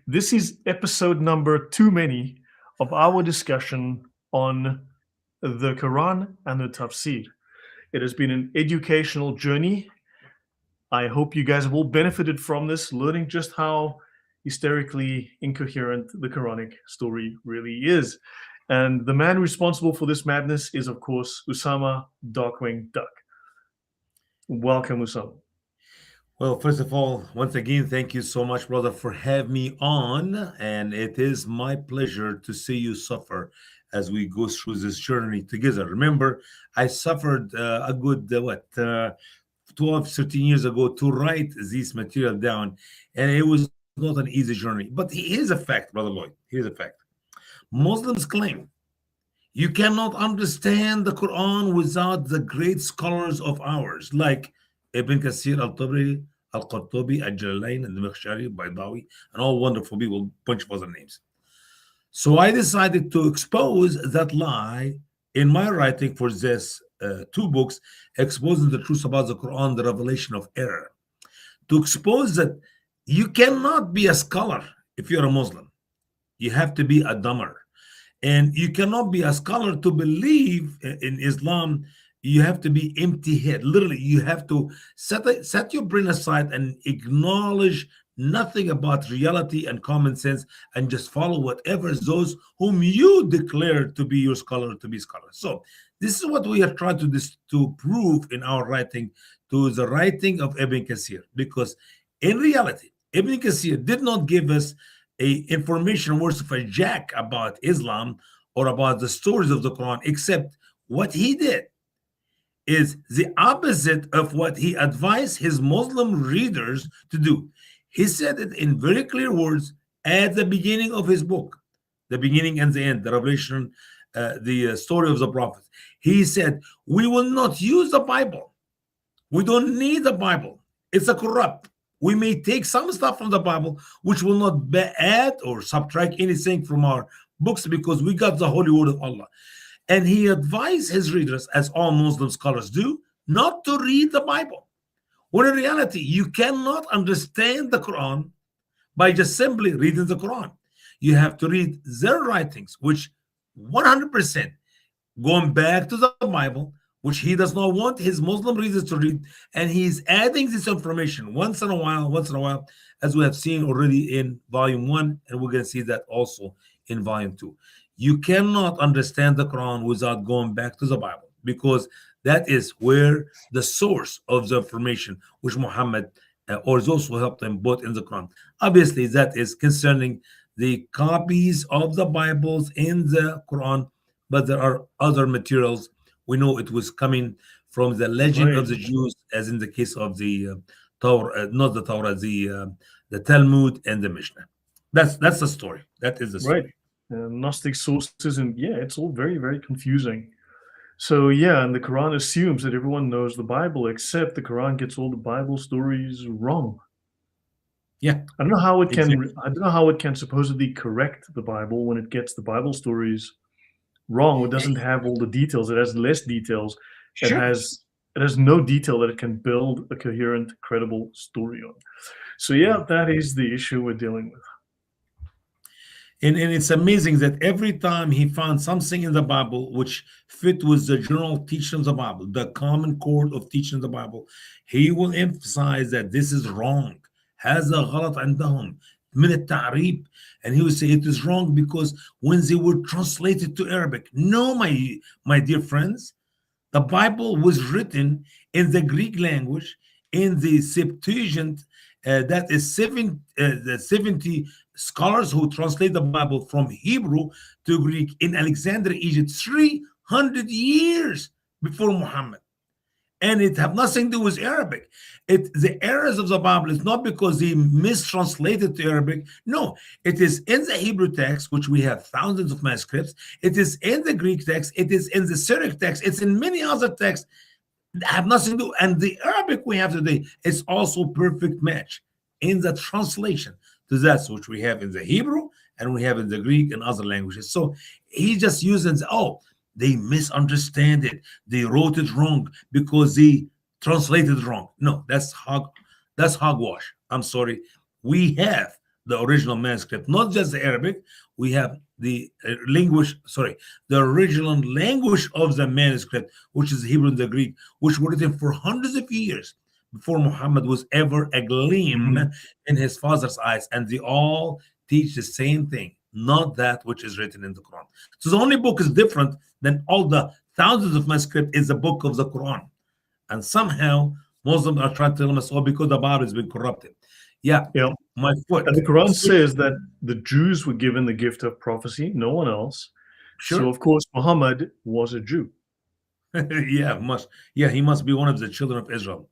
This is episode number too many of our discussion on the Quran and the Tafsir. It has been an educational journey. I hope you guys have all benefited from this, learning just how hysterically incoherent the Quranic story really is. And the man responsible for this madness is, of course, Usama Darkwing Duck. Welcome, Usama. Well, first of all, once again, thank you so much, brother, for having me on. And it is my pleasure to see you suffer as we go through this journey together. Remember, I suffered a good, 12, 13 years ago to write this material down. And it was not an easy journey. But here's a fact, brother Lloyd. Here's a fact. Muslims claim you cannot understand the Quran without the great scholars of ours, like Ibn Kathir al-Tabari, al-Qurtubi, al-Jalalain, and the Makhshari, Baydawi, and all wonderful people, bunch of other names. So I decided to expose that lie in my writing for this two books, exposing the truth about the Quran, the revelation of error. To expose that you cannot be a scholar if you're a Muslim. You have to be a dumber. And you cannot be a scholar to believe in Islam. You have to be empty head. Literally, you have to set your brain aside and acknowledge nothing about reality and common sense and just follow whatever those whom you declare to be your scholar to be scholars. So this is what we are trying to prove in our writing to the writing of Ibn Kathir. Because in reality, Ibn Kathir did not give us information worth of a jack about Islam or about the stories of the Quran, except what he did is the opposite of what he advised his Muslim readers to do. He said it in very clear words at the beginning of his book, the beginning and the end, the revelation, the story of the prophets. He said, we will not use the Bible. We don't need the Bible. It's a corrupt. We may take some stuff from the Bible, which will not add or subtract anything from our books because we got the holy word of Allah. And he advised his readers, as all Muslim scholars do, not to read the Bible. When in reality, you cannot understand the Quran by just simply reading the Quran. You have to read their writings, which 100% going back to the Bible, which he does not want his Muslim readers to read, and he's adding this information once in a while, as we have seen already in volume 1, and we're going to see that also in volume 2. You cannot understand the Quran without going back to the Bible, because that is where the source of the information which Muhammad or those who helped him brought in the Quran. Obviously, that is concerning the copies of the Bibles in the Quran, but there are other materials. We know it was coming from the legend of the Jews, as in the case of the Torah, not the Torah, the Talmud and the Mishnah. That's the story. That is the story. Right. Gnostic sources, and yeah, it's all very, very confusing. So yeah, and the Quran assumes that everyone knows the Bible, except the Quran gets all the Bible stories wrong. Yeah, I don't know how it can. Exactly. I don't know how it can supposedly correct the Bible when it gets the Bible stories wrong. It doesn't have all the details. It has less details. It has no detail that it can build a coherent, credible story on. So yeah, that is the issue we're dealing with. And it's amazing that every time he found something in the Bible which fit with the general teaching of the Bible, the common core of teaching the Bible, he will emphasize that this is wrong. هذا غلط عندهم من التعريب. And he would say it is wrong because when they were translated to Arabic. No, my dear friends, the Bible was written in the Greek language, in the Septuagint. That is the 70 scholars who translate the Bible from Hebrew to Greek in Alexandria, Egypt, 300 years before Muhammad. And it have nothing to do with Arabic. The errors of the Bible is not because they mistranslated to Arabic. No, it is in the Hebrew text, which we have thousands of manuscripts. It is in the Greek text. It is in the Syriac text. It's in many other texts that have nothing to do. And the Arabic we have today is also perfect match in the translation to that which we have in the Hebrew and we have in the Greek and other languages. So he just uses, they misunderstand it. They wrote it wrong because they translated wrong. No, that's hogwash. I'm sorry. We have the original manuscript, not just the Arabic. We have the language, sorry, the original language of the manuscript, which is Hebrew and the Greek, which were written for hundreds of years before Muhammad was ever a gleam Mhm. in his father's eyes. And they all teach the same thing, not that which is written in the Quran. So the only book is different than all the thousands of manuscripts is the book of the Quran. And somehow Muslims are trying to tell us, oh, because the Bible has been corrupted. Yeah, Yeah. my And foot. the Quran says that the Jews were given the gift of prophecy, no one else. So, Sure. of course, Muhammad was a Jew. Yeah, must. Yeah, he must be one of the children of Israel.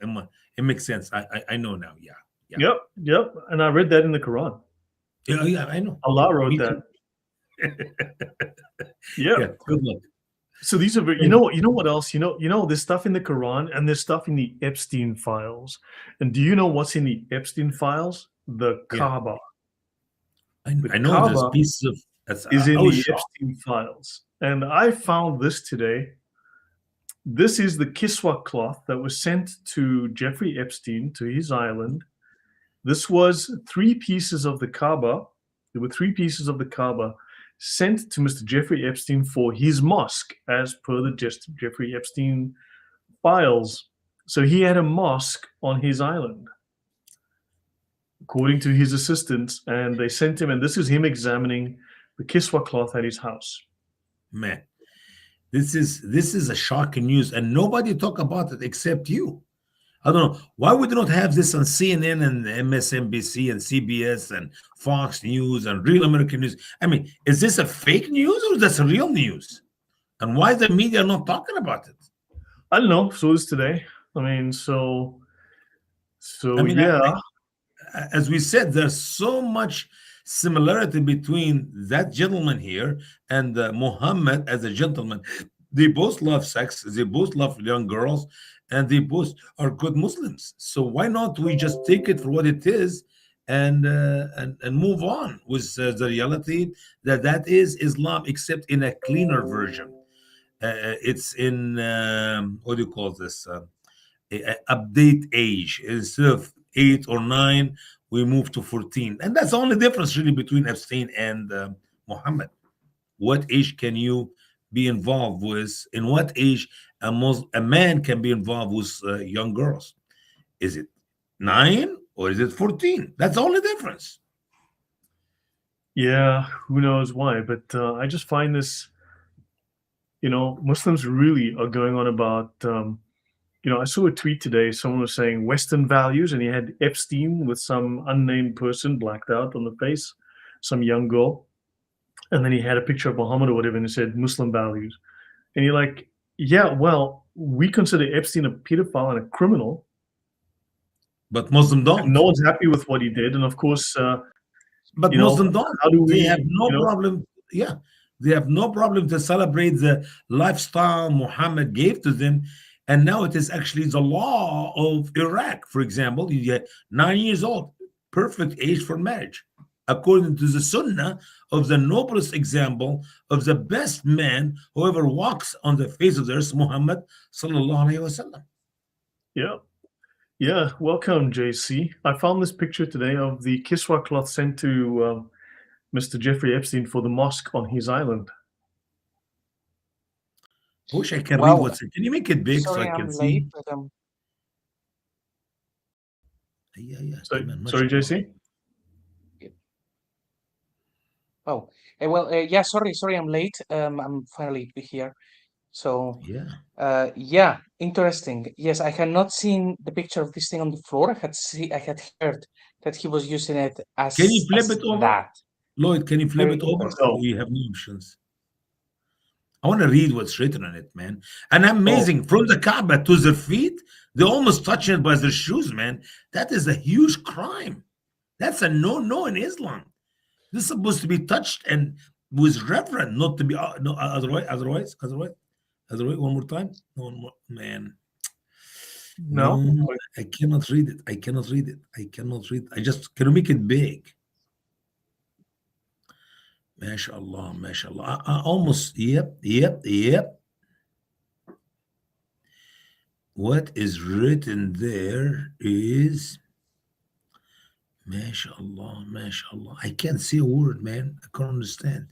It makes sense. I know now. Yeah, yeah, Yep, yep. And I read that in the Quran. yeah, yeah. I know. Allah wrote Me too. that. Yeah. Yeah. Good luck. So these are very, Thank you know what else? There's stuff in the Quran and there's stuff in the Epstein files. And do you know what's in the Epstein files? The Yeah, Kaaba. I, The I know there's Kaaba pieces of. That's, is I in was the shocked. Epstein files. And I found this today. This is the Kiswa cloth that was sent to Jeffrey Epstein to his island. This was 3 pieces of the Kaaba. There were 3 pieces of the Kaaba sent to Mr. Jeffrey Epstein for his mosque, as per the Jeffrey Epstein files. So he had a mosque on his island, according to his assistants, and they sent him, and this is him examining the Kiswa cloth at his house. Man, this is a shocking news, and nobody talk about it except you. I don't know why we do not have this on CNN and MSNBC and CBS and Fox News and Real American News. I mean, is this a fake news or is this real news? And why is the media not talking about it? I don't know. So is today. I mean, I mean, yeah, as we said, there's so much similarity between that gentleman here and Muhammad as a gentleman. They both love sex, they both love young girls, and they both are good Muslims. So why not we just take it for what it is and move on with the reality that that is Islam, except in a cleaner version. It's in what do you call this? Update age. Instead of 8 or 9, we move to 14, and that's the only difference really between Epstein and Muhammad. What age can you be involved with? In what age a man can be involved with young girls? Is it 9 or is it 14? That's the only difference. yeah, who knows why? But I just find this, Muslims really are going on about. I saw a tweet today. Someone was saying Western values, and he had Epstein with some unnamed person blacked out on the face, some young girl, and then he had a picture of Muhammad or whatever, and it said Muslim values. And you're like, yeah, well, we consider Epstein a pedophile and a criminal, But Muslim and don't. no one's happy with what he did. And of course, But Muslim don't. how do They have we, no problem. Yeah, they have no problem to celebrate the lifestyle Muhammad gave to them. And now it is actually the law of Iraq, for example. You get 9 years old, perfect age for marriage, according to the Sunnah of the noblest example of the best man who ever walks on the face of the earth, Muhammad sallallahu alaihi wasallam. yeah, yeah, welcome, JC. I found this picture today of the Kiswa cloth sent to Mr. Jeffrey Epstein for the mosque on his island. I wish I can read Wow. what's it. Can you make it big so I Sorry can I'm late, see? but Yeah, Sorry, Iman, sorry, mashallah. JC. oh, sorry I'm late. I'm finally here. So, Yeah. yeah, interesting. Yes, I had not seen the picture of this thing on the floor. I had heard that he was using it Can you flip as it over? that. Lloyd, can you flip Very it over? interesting. Or you have no options? I want to read what's written on it, man. And amazing. From the Kaaba to their feet, they're almost touching it by their shoes, man. That is a huge crime. That's a no in Islam. This is supposed to be touched and with reverence, not to be no otherwise. One more time. No, one more, man. No, No, I cannot read it. I cannot read it. I just can you make it big. MashaAllah, MashaAllah. I almost, yep. What is written there is MashaAllah, MashaAllah. I can't say a word, man. I can't understand.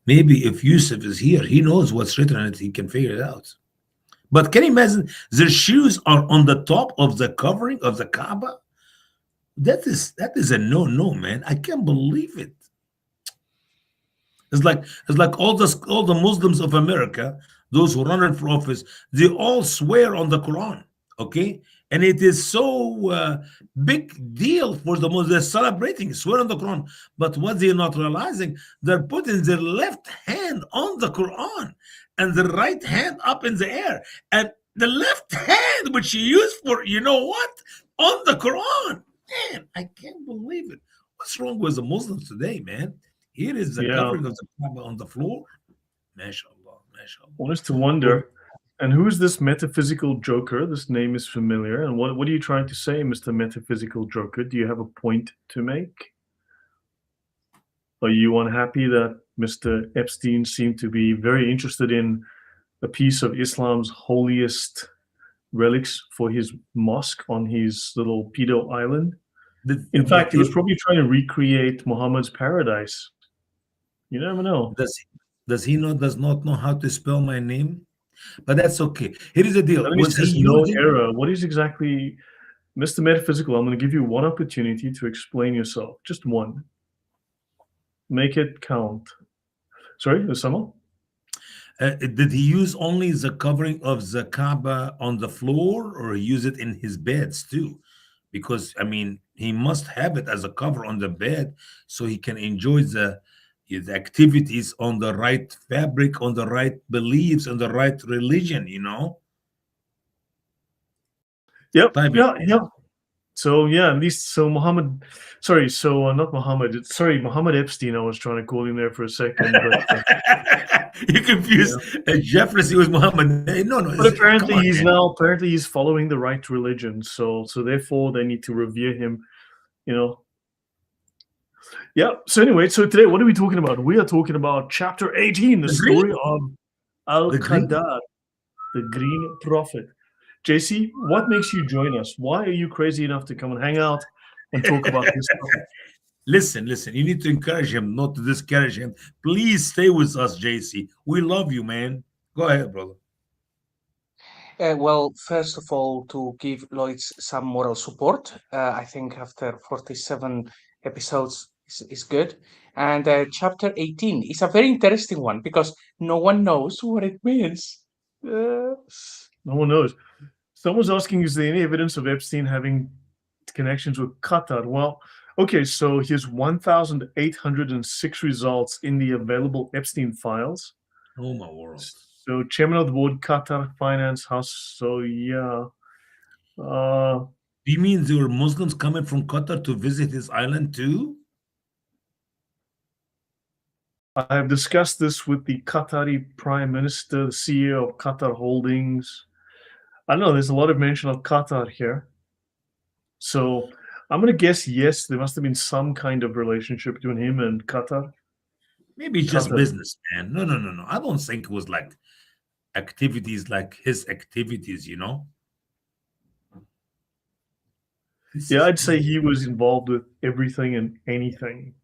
Maybe if Yusuf is here, he knows what's written on it. He can figure it out. But can you imagine their shoes are on the top of the covering of the Kaaba? That is a no, man. I can't believe it. It's like all the Muslims of America, those who run for office, they all swear on the Quran, okay? And it is so big deal for the Muslims. They're celebrating, swear on the Quran. But what they're not realizing, they're putting their left hand on the Quran and the right hand up in the air. And the left hand, which you use for, you know what, on the Quran. Man, I can't believe it. What's wrong with the Muslims today, man? Here is the Yeah, covering of the Kaaba on the floor. MashaAllah, MashaAllah. one is to Well, wonder. And who is this metaphysical joker? This name is familiar. And what are you trying to say, Mr. Metaphysical Joker? Do you have a point to make? Are you unhappy that Mr. Epstein seemed to be very interested in a piece of Islam's holiest relics for his mosque on his little pedo island? did, In fact, did he was he, probably trying to recreate Muhammad's paradise. You never know. does not know how to spell my name? But that's okay. Here is the deal. And then he Was he says no using error. What is exactly, Mr. Metaphysical? I'm going to give you one opportunity to explain yourself. Just one. Make it count. Sorry, Usama? did he use only the covering of the Kaaba on the floor, or he use it in his beds too? Because I mean, he must have it as a cover on the bed so he can enjoy the activities on the right fabric, on the right beliefs, on the right religion. Yep, Type it. yeah, yeah. So yeah, at least so Muhammad, sorry, so not Muhammad, sorry, Muhammad Epstein. I was trying to call him there for a second, but You confused yeah. Jeffrey with Muhammad. No, no, But come apparently on, man. he's following the right religion. So therefore they need to revere him. You know. Yeah. So anyway, so today what are we talking about? We are talking about chapter 18, the The green, story of Al the green. Qadar, the Green Prophet. JC, what makes you join us? Why are you crazy enough to come and hang out and talk about this topic? Listen. You need to encourage him, not to discourage him. Please stay with us, JC. We love you, man. Go ahead, brother. Well, first of all, to give Lloyd some moral support, I think after 47 episodes is good. And chapter 18 is a very interesting one because no one knows what it means. Uh, No one knows. Someone's asking, is there any evidence of Epstein having connections with Qatar? Well, okay, so here's 1,806 results in the available Epstein files. Oh my world. So chairman of the board, Qatar Finance House. So yeah. Uh, Do you mean there were Muslims coming from Qatar to visit his island too? I have discussed this with the Qatari Prime Minister, the CEO of Qatar Holdings. I don't know, there's a lot of mention of Qatar here. So I'm going to guess yes, there must have been some kind of relationship between him and Qatar. Maybe it's just Qatar. business, man. No. I don't think it was like activities like his activities. This Yeah, is I'd say he was involved with everything and anything.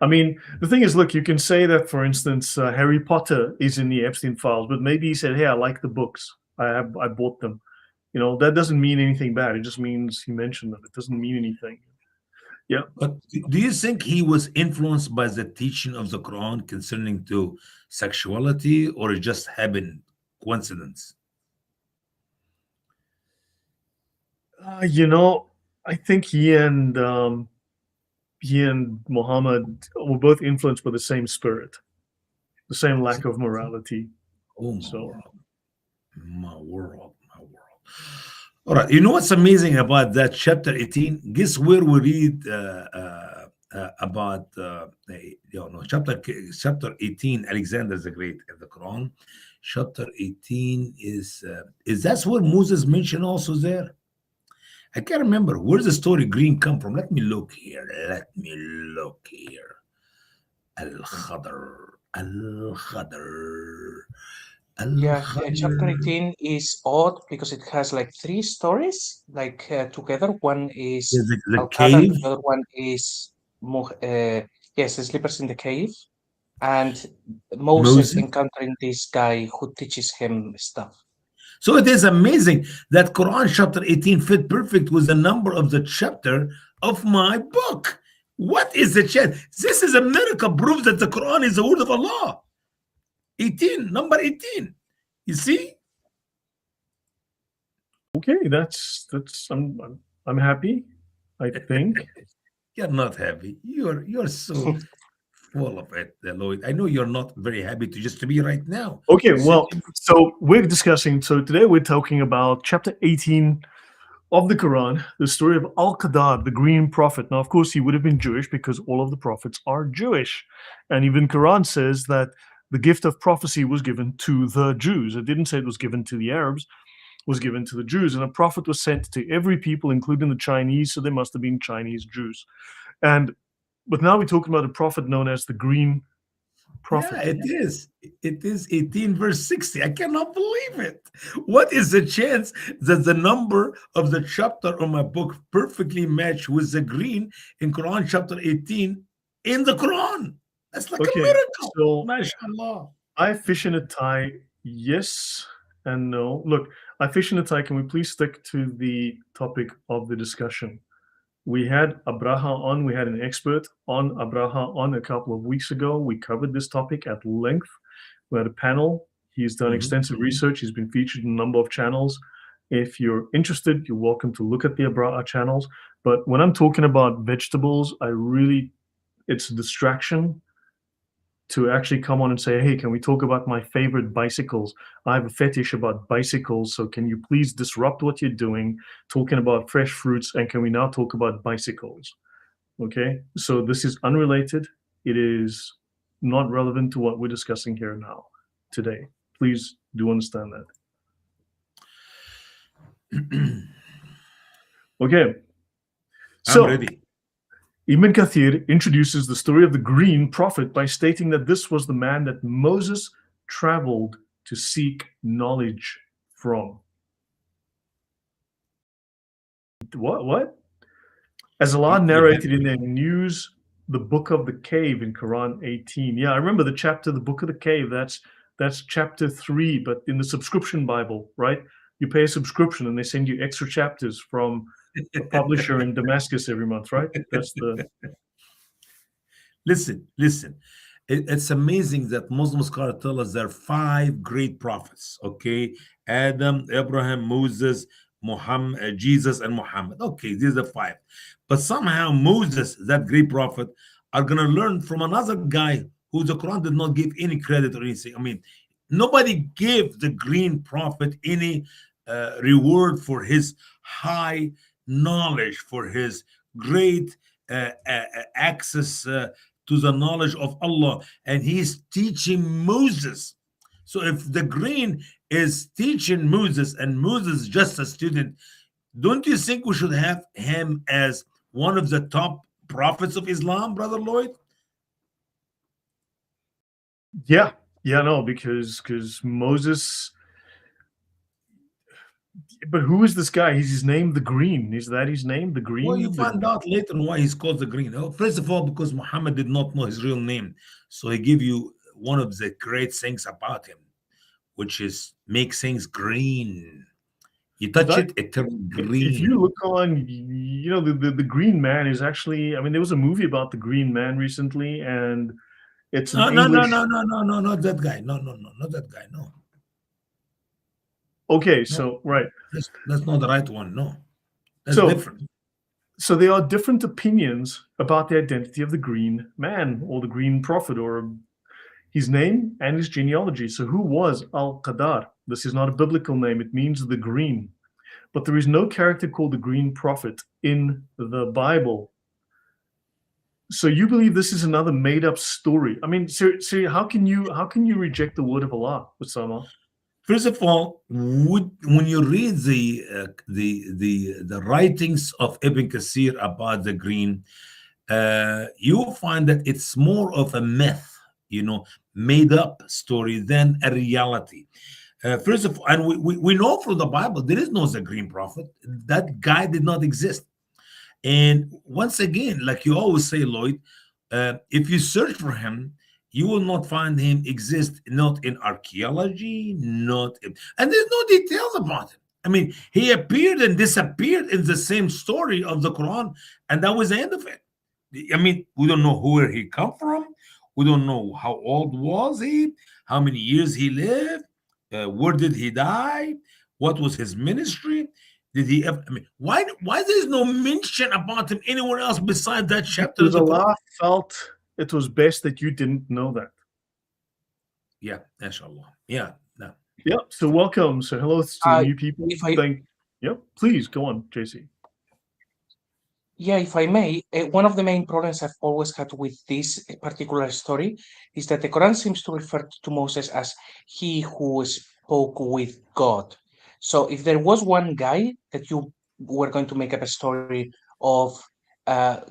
I mean, the thing is, look, you can say that, for instance, Harry Potter is in the Epstein files, but maybe he said, "Hey, I like the books. I bought them." That doesn't mean anything bad. It just means he mentioned them. It doesn't mean anything. Yeah. But do you think he was influenced by the teaching of the Quran concerning to sexuality, or it just happened coincidence? Uh, I think he and Muhammad were both influenced by the same spirit, the same lack of morality. Oh my So world, my world, my world. All right, you know what's amazing about that chapter 18? Guess where we read about chapter 18, Alexander the Great in the Quran. Chapter 18 is that's where Moses mentioned also there. I can't remember where's the story green come from. Let me look here. Al Khadr. Yeah, chapter Al-Khayr. 18 is odd because it has like three stories like together. One Is is the Al-Qadr, cave? the other one is yes, the sleepers in the cave, and Moses Moses. encountering this guy who teaches him stuff. So it is amazing that Quran chapter 18 fit perfect with the number of the chapter of my book. What is the chance? This is a miracle, proves that the Quran is the word of Allah. 18, number 18. You see? Okay, that's I'm happy. I think. You're not happy. You're so full of it, Lloyd. I know you're not very happy to just to be right now. Okay, well, Sitting. so we're discussing. So today we're talking about chapter 18 of the Quran, the story of Al-Qadar, the green prophet. Now, of course, he would have been Jewish because all of the prophets are Jewish. And even Quran says that the gift of prophecy was given to the Jews. It didn't say it was given to the Arabs, it was given to the Jews. And a prophet was sent to every people, including the Chinese, so they must have been Chinese Jews. And but now we're talking about a prophet known as the green Yeah, prophet. it is. It is 18 verse 60. I cannot believe it. What is the chance that the number of the chapter of my book perfectly match with the green in Quran chapter 18 in the Quran? That's like a Okay, miracle. so MashaAllah. I fish in a tie, yes and no. Look, I fish in a tie. Can we please stick to the topic of the discussion? We had Abraha on, we had an expert on Abraha on a couple of weeks ago. We covered this topic at length. We had a panel. He's done Mhm. extensive research. He's been featured in a number of channels. If you're interested, you're welcome to look at the Abraha channels. But when I'm talking about vegetables, it's a distraction to actually come on and say, hey, can we talk about my favorite bicycles? I have a fetish about bicycles. So can you please disrupt what you're doing, talking about fresh fruits, and can we now talk about bicycles? Okay. So this is unrelated. It is not relevant to what we're discussing here now today. Please do understand that. Okay. I'm So ready. Ibn Kathir introduces the story of the green prophet by stating that this was the man that Moses traveled to seek knowledge from. What? As Allah You have narrated in their news, the book of the cave in Quran 18. Yeah, I remember the chapter, the book of the cave. That's chapter 3, but in the subscription Bible, right? You pay a subscription and they send you extra chapters from a publisher in Damascus every month, right? That's the listen. It's amazing that Muslim scholars tell us there are five great prophets. Okay, Adam, Abraham, Moses, Muhammad, Jesus, and Muhammad. Okay, these are five. But somehow Moses, that great prophet, are gonna learn from another guy who the Quran did not give any credit or anything. I mean, nobody gave the green prophet any reward for his high knowledge, for his great access to the knowledge of Allah, and he's teaching Moses. So if the green is teaching Moses and Moses is just a student, don't you think we should have him as one of the top prophets of Islam, Brother Lloyd? yeah, yeah, no, because Moses. But who is this guy? He's his name, the Green. Is that his name, the Well, you Green? find out later why he's called the green. First of all, because Muhammad did not know his real name. So he give you one of the great things about him, which is make things green. You touch That it turns if you green. look on, the Green Man is actually. I mean, there was a movie about the Green Man recently, and it's an No, no, no, English. no, no, no, no, not that guy. No, no, no, not that guy. No, Okay, no, so right, that's not the right one. No, that's so different. so there are different opinions about the identity of the Green Man or the Green Prophet or his name and his genealogy. So who was Al-Qadar? This is not a biblical name. It means the green. But there is no character called the Green Prophet in the Bible. So you believe this is another made-up story? I mean, seriously, how can you reject the word of Allah, Usama? First of all, when you read the writings of Ibn Kathir about the green, you will find that it's more of a myth. made up story than a reality. First of all, and we know from the Bible there is no the green prophet. That guy did not exist. And once again, like you always say, Lloyd, if you search for him, you will not find him exist, not in archaeology, not in, and there's no details about him. I mean, he appeared and disappeared in the same story of the Quran, and that was the end of it. I mean, we don't know where he come from. We don't know how old was he, how many years he lived, where did he die, what was his ministry. Did he ever? I mean, why there's no mention about him anywhere else besides that chapter of Because the Quran? Allah felt it was best that you didn't know that. Yeah, inshallah. Yeah, no. Yep. So welcome. So hello to the new people. If I Yep. Please go on, JC. Yeah, if I may, one of the main problems I've always had with this particular story is that the Quran seems to refer to Moses as he who spoke with God. So if there was one guy that you were going to make up a story of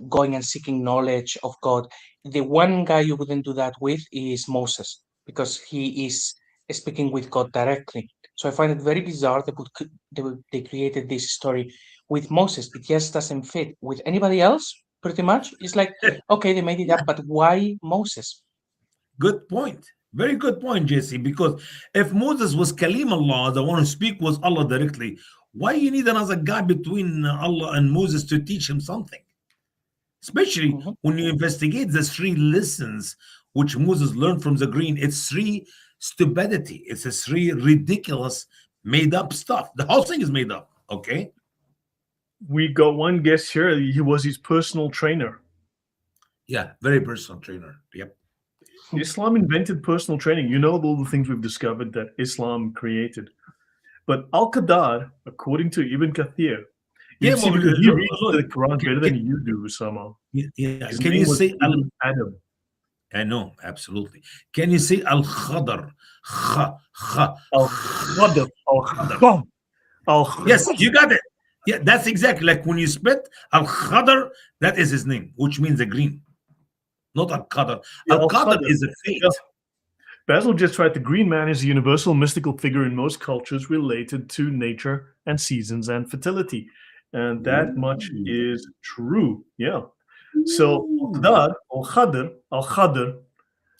going and seeking knowledge of God, the one guy you wouldn't do that with is Moses because he is speaking with God directly. So I find it very bizarre that they created this story with Moses. It just doesn't fit with anybody else, pretty much. It's like, okay, they made it up, but why Moses? Good point. Very good point, Jesse. Because if Moses was Kalim Allah, the one who speak was Allah directly, why you need another guy between Allah and Moses to teach him something? Especially Mhm. when you investigate the three lessons which Moses learned from the green. It's three stupidity. It's a three ridiculous made up stuff. The whole thing is made up. Okay. We got one guest here. He was his personal trainer. Yeah, very personal trainer. Yep. Islam invented personal training. You know all the things we've discovered that Islam created. But Al-Qadar, according to Ibn Kathir, Yeah, you see, well, because he look, reads look, the Quran better can, than you do, Usama. yeah, His can name you was say Ibn Adam. I know, absolutely. Can you say Al Khadr? Kha, kha, Al-Khadr. Khadr. Al-Khadr. Al-Khadr. Yes, you got it. Yeah, that's exactly like when you spit Al Khadr, that is his name, which means the green, not Al Qadr. Yeah, Al Qadr Al-Khadr. is a fate. Yeah. Basil just right. The green man is a universal mystical figure in most cultures related to nature and seasons and fertility. And that much Ooh. is true. Yeah. So Al-Khadr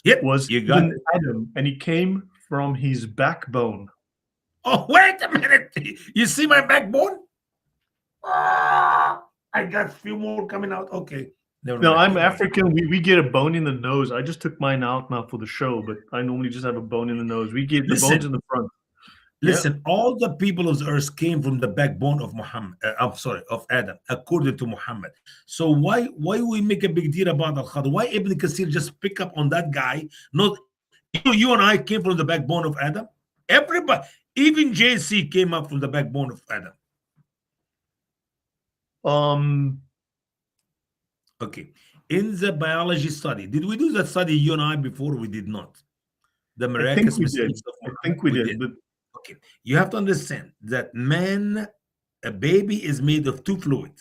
Yep, was you got Ibn it. Adam, and he came from his backbone. Oh, wait a minute. You see my backbone? Ah, I got a few more coming out. Okay. Never Now, mind. I'm Never mind. African. We get a bone in the nose. I just took mine out now for the show, but I normally just have a bone in the nose. We get the bones in Listen, the front. Yeah. listen, all the people of the earth came from the backbone of Muhammad. I'm sorry, of Adam, according to Muhammad. So why we make a big deal about Al Khadr? Why Ibn Kasir just pick up on that guy? Not you and I came from the backbone of Adam. Everybody, even JC came up from the backbone of Adam. Um, Okay. In the biology study, did we do that study you and I before? We did not. The I think miraculous we did. mistakes of I Muhammad. think we We did. did. But Okay. You have to understand that man, a baby is made of two fluid.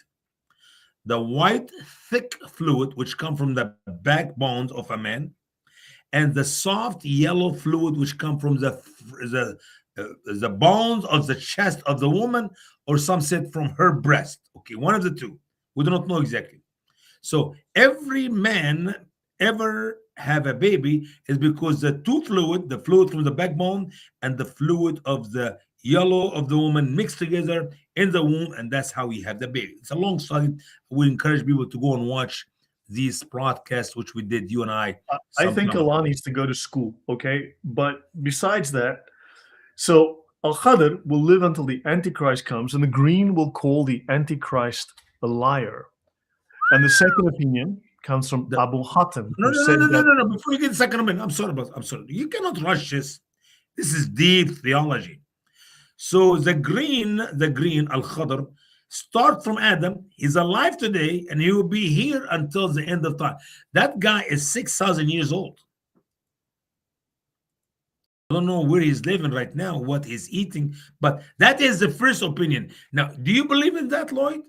The white, thick fluid, which come from the backbones of a man, and the soft yellow fluid, which come from the bones of the chest of the woman, or some said from her breast. Okay, one of the two. We do not know exactly. So every man ever have a baby is because the two fluid, the fluid from the backbone and the fluid of the yellow of the woman mixed together in the womb, and that's how we have the baby. It's a long study. We encourage people to go and watch these broadcasts, which we did, you and I. I some think time ago. Allah needs to go to school. Okay. But besides that, so Al Khadr will live until the Antichrist comes, and the green will call the Antichrist a liar. And the second opinion comes from The- Abu Hatim, No, who no, no, said no, no, that no, no. Before you get the second opinion, I'm sorry. You cannot rush this. This is deep theology. So the green Al Khadr, start from Adam. He's alive today, and he will be here until the end of time. That guy is 6,000 years old. I don't know where he's living right now, what he's eating, but that is the first opinion. Now, do you believe in that, Lloyd?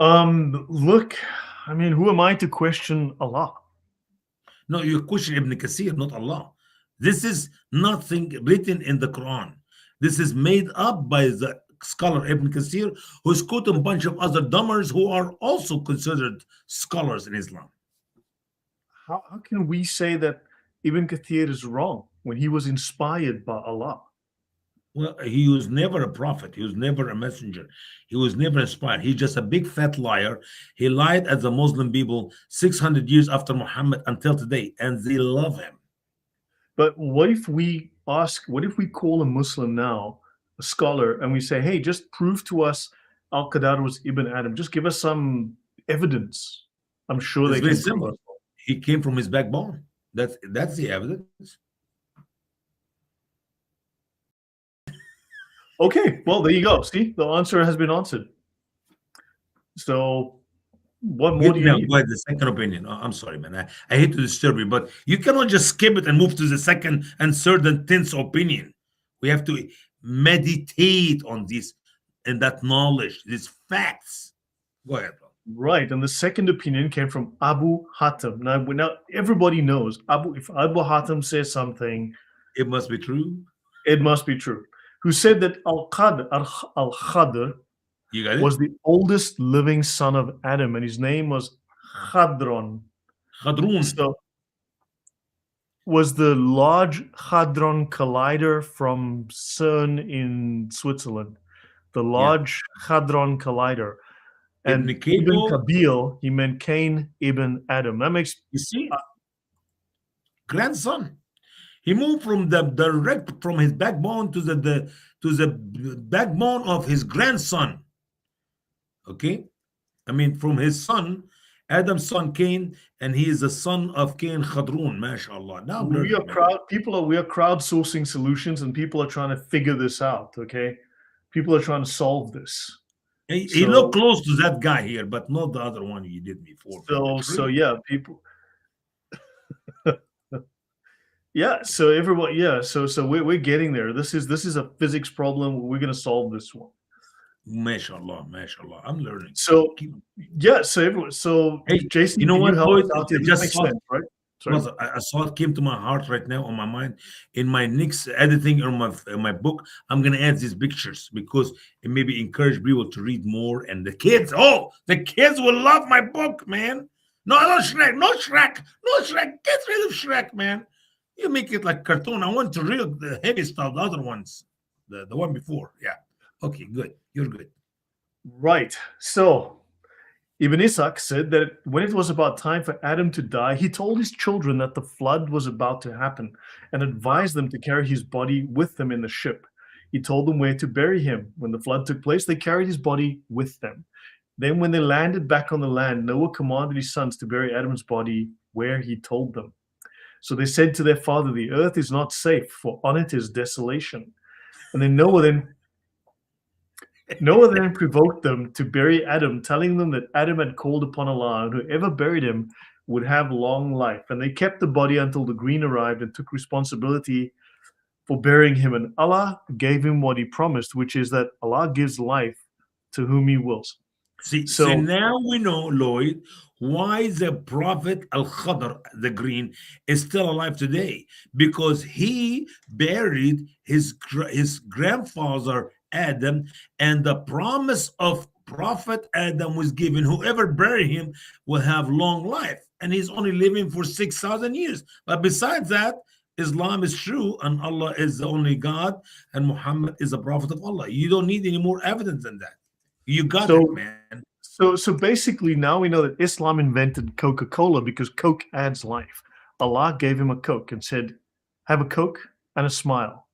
look, I mean, who am I to question Allah? No, you question Ibn Kathir, not Allah. This is nothing written in the Quran. This is made up by the scholar Ibn Kathir, who's quoting a bunch of other dummers who are also considered scholars in Islam. How can we say that Ibn Kathir is wrong when he was inspired by Allah? Well, he was never a prophet. He was never a messenger. He was never inspired. He's just a big fat liar. He lied at the Muslim people 600 years after Muhammad until today, and they love him. But what if we call a Muslim now, a scholar, and we say, hey, just prove to us Al-Qadar was Ibn Adam. Just give us some evidence. I'm sure It's they very can prove simple. it. He came from his backbone. That's the evidence. Okay, well, there you go. See, the answer has been answered. So what more Get do you now need? by the second opinion. I'm sorry, man. I hate to disturb you, but you cannot just skip it and move to the second and third and tenth opinion. We have to meditate on this and that knowledge, these facts. Go ahead, bro. Right, and the second opinion came from Abu Hatim. Now everybody knows if Abu Hatim says something, It must be true. it must be true. Who said that Al-Khadr You got it? was the oldest living son of Adam, and his name was Hadron. Khadrun. So was the Large Hadron Collider from CERN in Switzerland. The Large Hadron Collider. And Ibn Ibn Kabil, Kabil, he meant Cain ibn Adam. That makes you see, grandson. He moved from the direct from his backbone to the backbone of his grandson. Okay, I mean from his son, Adam's son Cain, and he is the son of Cain Khadrun. MashaAllah. Now I'm we learning, are we are crowdsourcing solutions, and people are trying to figure this out. Okay, people are trying to solve this. He looked close to that guy here, but not the other one you did before. So yeah, people. Yeah, so everyone, yeah, so we're getting there. This is a physics problem. We're gonna solve this one. MashaAllah, MashaAllah. I'm learning. So yeah, so Hey, Jason, you know can what, you help Lloyd? us out here? I This just makes saw- sense, right? Sorry. Brother, a thought came to my heart right now on my mind. In my next editing or my book, I'm gonna add these pictures because it maybe encourage people to read more. And the kids will love my book, man. No Shrek, no Shrek, no Shrek. Get rid of Shrek, man. You make it like cartoon. I want to read the heavy stuff, the other ones, the one before. Yeah. Okay, good. You're good. Right. So Ibn Ishaq said that when it was about time for Adam to die, he told his children that the flood was about to happen and advised them to carry his body with them in the ship. He told them where to bury him. When the flood took place, they carried his body with them. Then when they landed back on the land, Noah commanded his sons to bury Adam's body where he told them. So they said to their father, the earth is not safe, for on it is desolation. And then Noah then provoked them to bury Adam, telling them that Adam had called upon Allah, and whoever buried him would have long life. And they kept the body until the green arrived and took responsibility for burying him. And Allah gave him what he promised, which is that Allah gives life to whom he wills. See, So- so now we know, Lloyd, why the Prophet Al-Khadr, the green, is still alive today. Because he buried his grandfather Adam, and the promise of Prophet Adam was given. Whoever buried him will have long life. And he's only living for 6,000 years. But besides that, Islam is true, and Allah is the only God, and Muhammad is the Prophet of Allah. You don't need any more evidence than that. You got So- it, man. So basically, now we know that Islam invented Coca-Cola because Coke adds life. Allah gave him a Coke and said, have a Coke and a smile.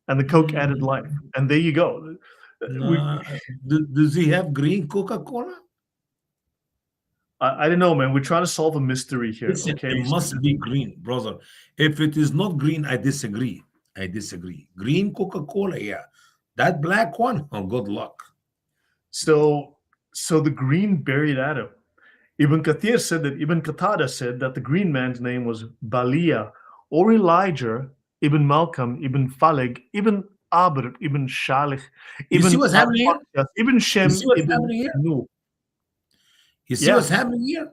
And the Coke added life. And there you go. Does he have green Coca-Cola? I don't know, man. We're trying to solve a mystery here. Listen, Okay. it must be green, brother. If it is not green, I disagree. Green Coca-Cola, yeah. That black one, oh, good luck. So the green buried Adam. Ibn Kathir said that Ibn Qatada said that the green man's name was Balia or Elijah, Ibn Malcolm, Ibn Faleg, Ibn Abr, Ibn Shalih, You Ibn see what's happening here? Ibn Shem, You see what's Ibn happening here? Nuh. You see Yeah. what's happening here?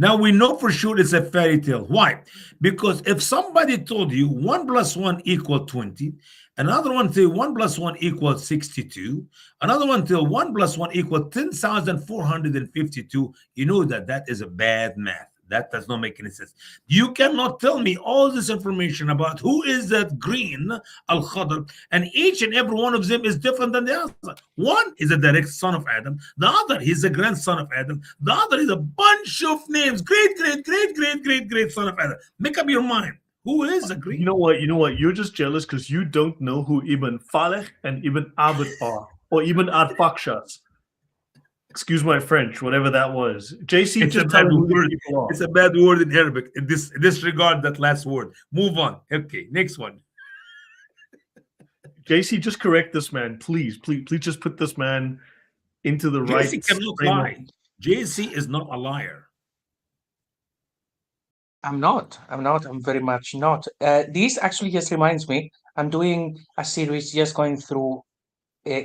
Now we know for sure it's a fairy tale. Why? Because if somebody told you 1 plus 1 equal 20, another one till 1 plus 1 equals 62, another one till 1 plus 1 equal 10,452, you know that that is a bad math. That does not make any sense. You cannot tell me all this information about who is that green al khadr, and each and every one of them is different than the other. One is a direct son of Adam, the other is a grandson of Adam, the other is a bunch of names, great, great, great, great, great, great son of Adam. Make up your mind. Who is the green? You know what? You know what? You're just jealous because you don't know who Ibn Faleh and Ibn Abd are, or Ibn Arfakshas. Excuse my French, whatever that was. JC, It's a just tell bad him who the word. people are. It's a bad word in Arabic. Disregard that last word. Move on. Okay, next one. JC, just correct this man, please. Please just put this man into the right JC cannot frame of- lie. JC is not a liar. I'm not. I'm very much not. This actually just reminds me, I'm doing a series just going through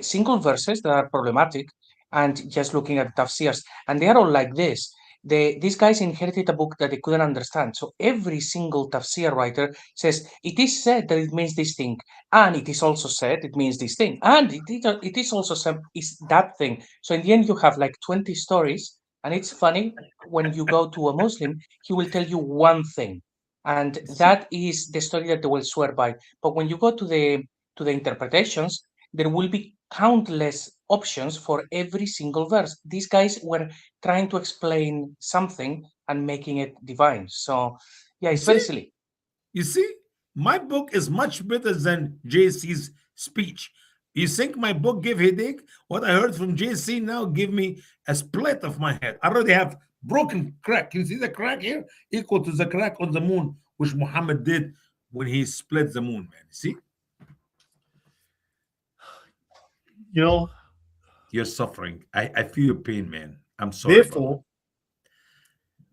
single verses that are problematic and just looking at tafsirs. And they are all like this. These guys inherited a book that they couldn't understand. So every single tafsir writer says, it is said that it means this thing. And it is also said it means this thing. And it is also said is that thing. So in the end, you have like 20 stories. And it's funny, when you go to a Muslim, he will tell you one thing. And that is the story that they will swear by. But when you go to the interpretations, there will be countless options for every single verse. These guys were trying to explain something and making it divine. So, yeah, it's very see? silly. You see, my book is much better than JC's speech. You think my book give headache? What I heard from JC now give me a split of my head. I already have broken crack. You see the crack here? Equal to the crack on the moon, which Muhammad did when he split the moon, man. See? You know, You're suffering. I feel your pain, man. I'm sorry. therefore,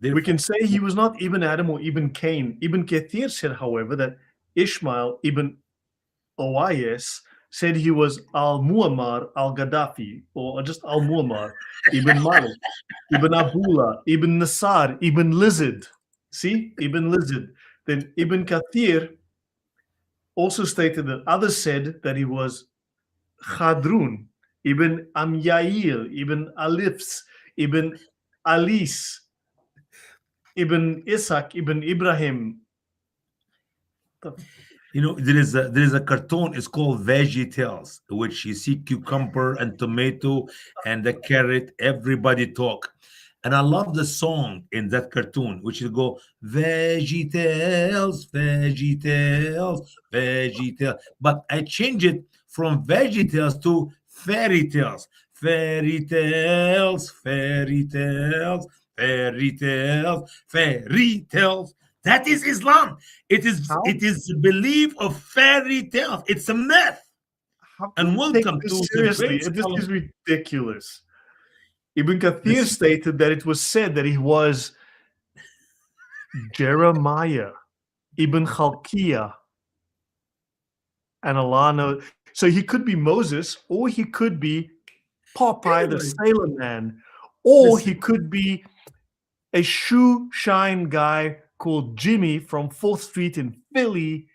Therefore, we can say he was not Ibn Adam or Ibn Cain. Ibn Kathir said, however, that Ishmael ibn Owais said he was Al-Muammar al-Gaddafi, or just Al-Muammar, Ibn Malik, Ibn Abdullah, Ibn Nasar, Ibn Lizard. See? Ibn Lizard. Then Ibn Kathir also stated that others said that he was Khadrun, Ibn Amyail, Ibn Alifs, Ibn Alis, Ibn Ishaq, Ibn Ibrahim. you know, there is a cartoon. It's called Veggie Tales, which you see cucumber and tomato and the carrot. Everybody talk, and I love the song in that cartoon, which is go Veggie Tales, Veggie Tales, Veggie Tales. But I change it from Veggie Tales to fairy tales, fairy tales, fairy tales, fairy tales, fairy tales. That is Islam. It is How? it is the belief of fairy tales. It's a myth. How And can you welcome take this to the seriously? great This scholar. is ridiculous. Ibn Kathir Listen. stated that it was said that he was Jeremiah, Ibn Khalqiyah, and Allah knows. So he could be Moses, or he could be Popeye the Anybody. Sailor Man, or he Listen. could be a shoe shine guy called Jimmy from 4th Street in Philly,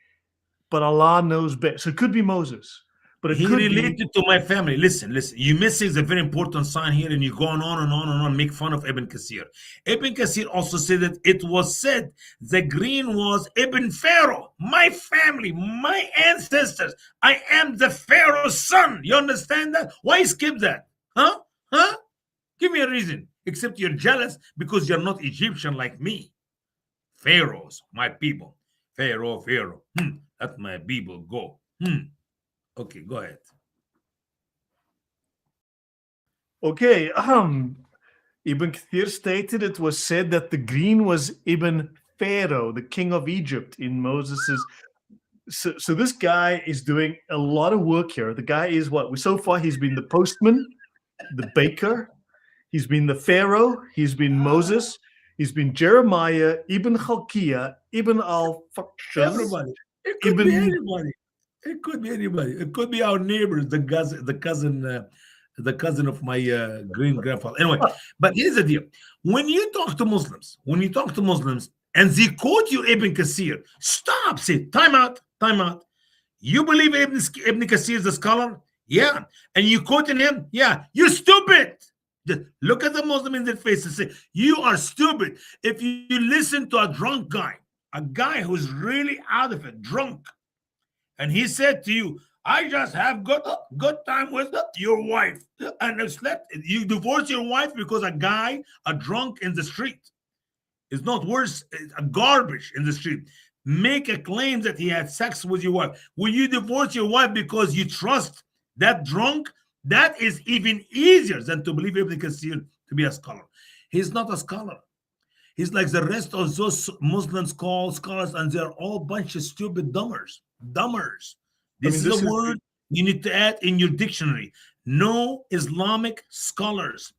but Allah knows best. So it could be Moses, but it He could be related to my family. Listen. You're missing a very important sign here, and you're going on and on and on, make fun of Ibn Kasir. Ibn Kasir also said that it was said the green was Ibn Pharaoh, my family, my ancestors. I am the Pharaoh's son. You understand that? Why skip that? Huh? Huh? Give me a reason. Except you're jealous because you're not Egyptian like me. Pharaohs, my people. Pharaoh, Pharaoh. Let my people go. Okay, go ahead. okay. Ibn Kathir stated it was said that the green was Ibn Pharaoh, the king of Egypt, in Moses's. So this guy is doing a lot of work here. The guy is what? So far, he's been the postman, the baker, he's been the Pharaoh, he's been Moses, he's been Jeremiah, Ibn Khalqiyah, Ibn al-Fakshas, Everybody. It could be Ibn anybody. It could be anybody. It could be our neighbors, the cousin the cousin of my great grandfather. Anyway, but here's the deal: when you talk to Muslims, and they quote you Ibn Kathir, stop. Say, time out, time out. You believe Ibn Kathir is a scholar? Yeah. And you quoting him? Yeah. You're stupid. Just look at the Muslim in their face and say, you are stupid. If you listen to a drunk guy, a guy who's really out of it, drunk, and he said to you, I just have good time with your wife. And I slept. You divorce your wife because a drunk in the street is not worse, a garbage in the street. Make a claim that he had sex with your wife. Will you divorce your wife because you trust that drunk? That is even easier than to believe Ibn Kathir to be a scholar. He's not a scholar. He's like the rest of those Muslims called scholars, and they're all bunch of stupid dummers. Dummers. This is a word you need to add in your dictionary. No Islamic scholars.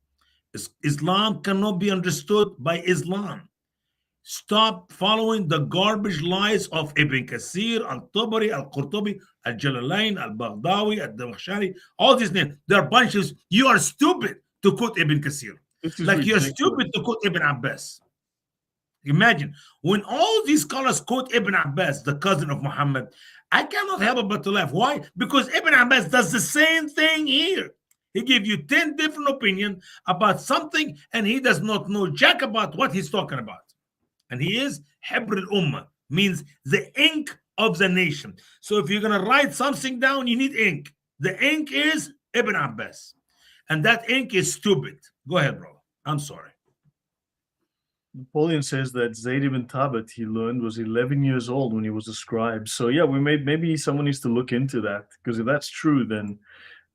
Islam cannot be understood by Islam. Stop following the garbage lies of Ibn Kathir, Al-Tabari, Al-Qurtubi, Al-Jalalain, Al-Baghdawi, Al-Damakhshari, all these names. They're bunches. You are stupid to quote Ibn Kathir. Like you're stupid to quote Ibn Abbas. Imagine, when all these scholars quote Ibn Abbas, the cousin of Muhammad, I cannot help but to laugh. Why? Because Ibn Abbas does the same thing here. He gives you 10 different opinions about something, and he does not know jack about what he's talking about. And he is Hebr al-Ummah, means the ink of the nation. So if you're going to write something down, you need ink. The ink is Ibn Abbas. And that ink is stupid. Go ahead, bro. I'm sorry. Napoleon says that Zayd ibn Thabit, he learned, was 11 years old when he was a scribe. So yeah, maybe someone needs to look into that, because if that's true, then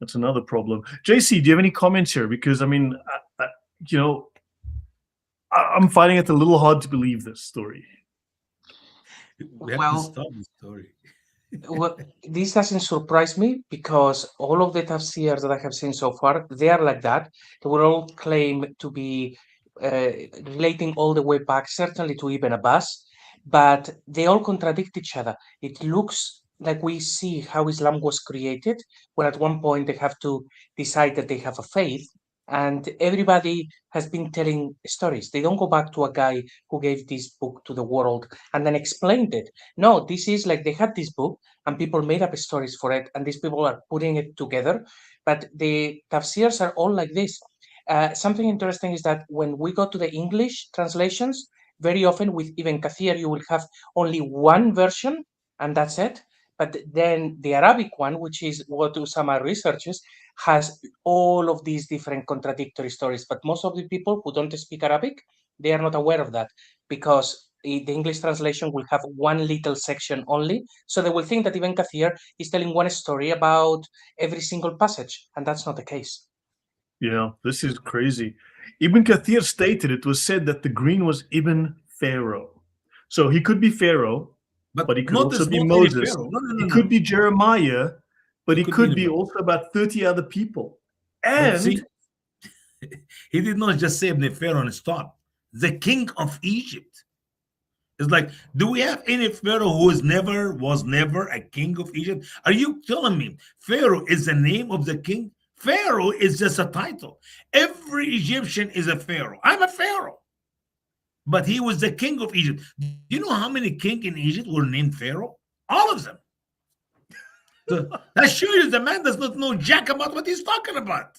that's another problem. JC, do you have any comments here? Because I mean, I'm finding it a little hard to believe this story. We have to stop the story. Well, this doesn't surprise me because all of the tafsirs that I have seen so far, they are like that. They will all claim to be relating all the way back, certainly to Ibn Abbas, but they all contradict each other. It looks like we see how Islam was created, when at one point they have to decide that they have a faith, and everybody has been telling stories. They don't go back to a guy who gave this book to the world and then explained it. No, this is like they had this book and people made up stories for it, and these people are putting it together. But the tafsirs are all like this. Something interesting is that when we go to the English translations, very often with Ibn Kathir, you will have only one version and that's it. But then the Arabic one, which is what Usama researches, has all of these different contradictory stories. But most of the people who don't speak Arabic, they are not aware of that, because the English translation will have one little section only. So they will think that Ibn Kathir is telling one story about every single passage, and that's not the case. Yeah, this is crazy. Ibn Kathir stated, it was said that the green was Ibn Pharaoh. So he could be Pharaoh, but he could also be Moses. He could be Jeremiah, but he could be also about 30 other people. And see, he did not just say Ibn Pharaoh and stop. The king of Egypt. It's like, do we have any Pharaoh who was never a king of Egypt? Are you telling me Pharaoh is the name of the king? Pharaoh is just a title. Every Egyptian is a Pharaoh. I'm a Pharaoh. But he was the king of Egypt. Do you know how many kings in Egypt were named Pharaoh? All of them. So that shows you the man does not know jack about what he's talking about.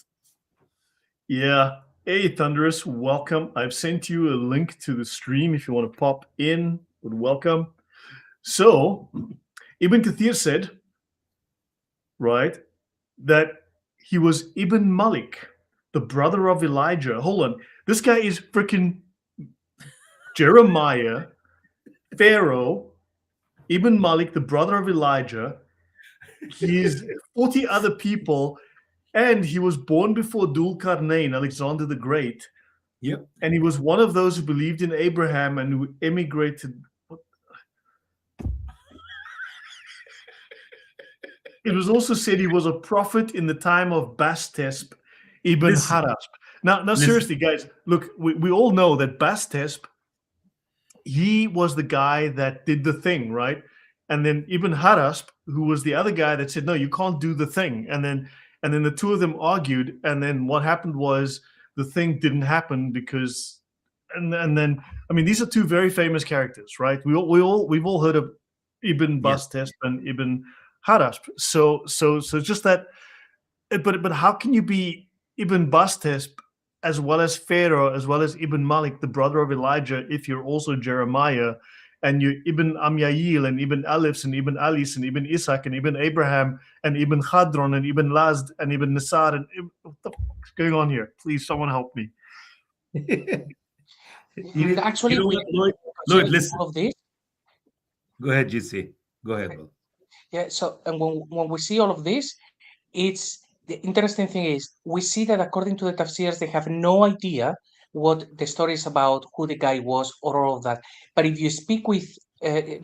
Yeah. Hey, Thunderous, welcome. I've sent you a link to the stream if you want to pop in. Welcome. So, Ibn Kathir said, right, that he was Ibn Malik, the brother of Elijah. Hold on. This guy is freaking Jeremiah, Pharaoh, Ibn Malik, the brother of Elijah. He's 40 other people, and he was born before Dhul Qarnayn, Alexander the Great. Yep. And he was one of those who believed in Abraham and who emigrated. It was also said he was a prophet in the time of Bastesp ibn Harasp. Now, seriously, guys, look, we all know that Bastesp, he was the guy that did the thing, right? And then Ibn Harasp, who was the other guy that said, no, you can't do the thing. And and then the two of them argued, and then what happened was the thing didn't happen because, and then I mean these are two very famous characters, right? We've all heard of Ibn Yes. Bastesp and Ibn Harasp. So just that, but how can you be Ibn Bastesp as well as Pharaoh, as well as Ibn Malik, the brother of Elijah, if you're also Jeremiah, and you Ibn Amyail and Ibn Alifs and Ibn Alis and Ibn Ishaq and Ibn Abraham and Ibn Khadron and Ibn Lazd and Ibn Nisar and what the fuck's going on here? Please, someone help me. You Actually, know we what, Lloyd? consider Lloyd, listen. all of this. Go ahead, GC. Go ahead, bro. Yeah. So, and when we see all of this, it's the interesting thing is we see that according to the tafsirs, they have no idea what the story is about, who the guy was, or all of that. But if you speak with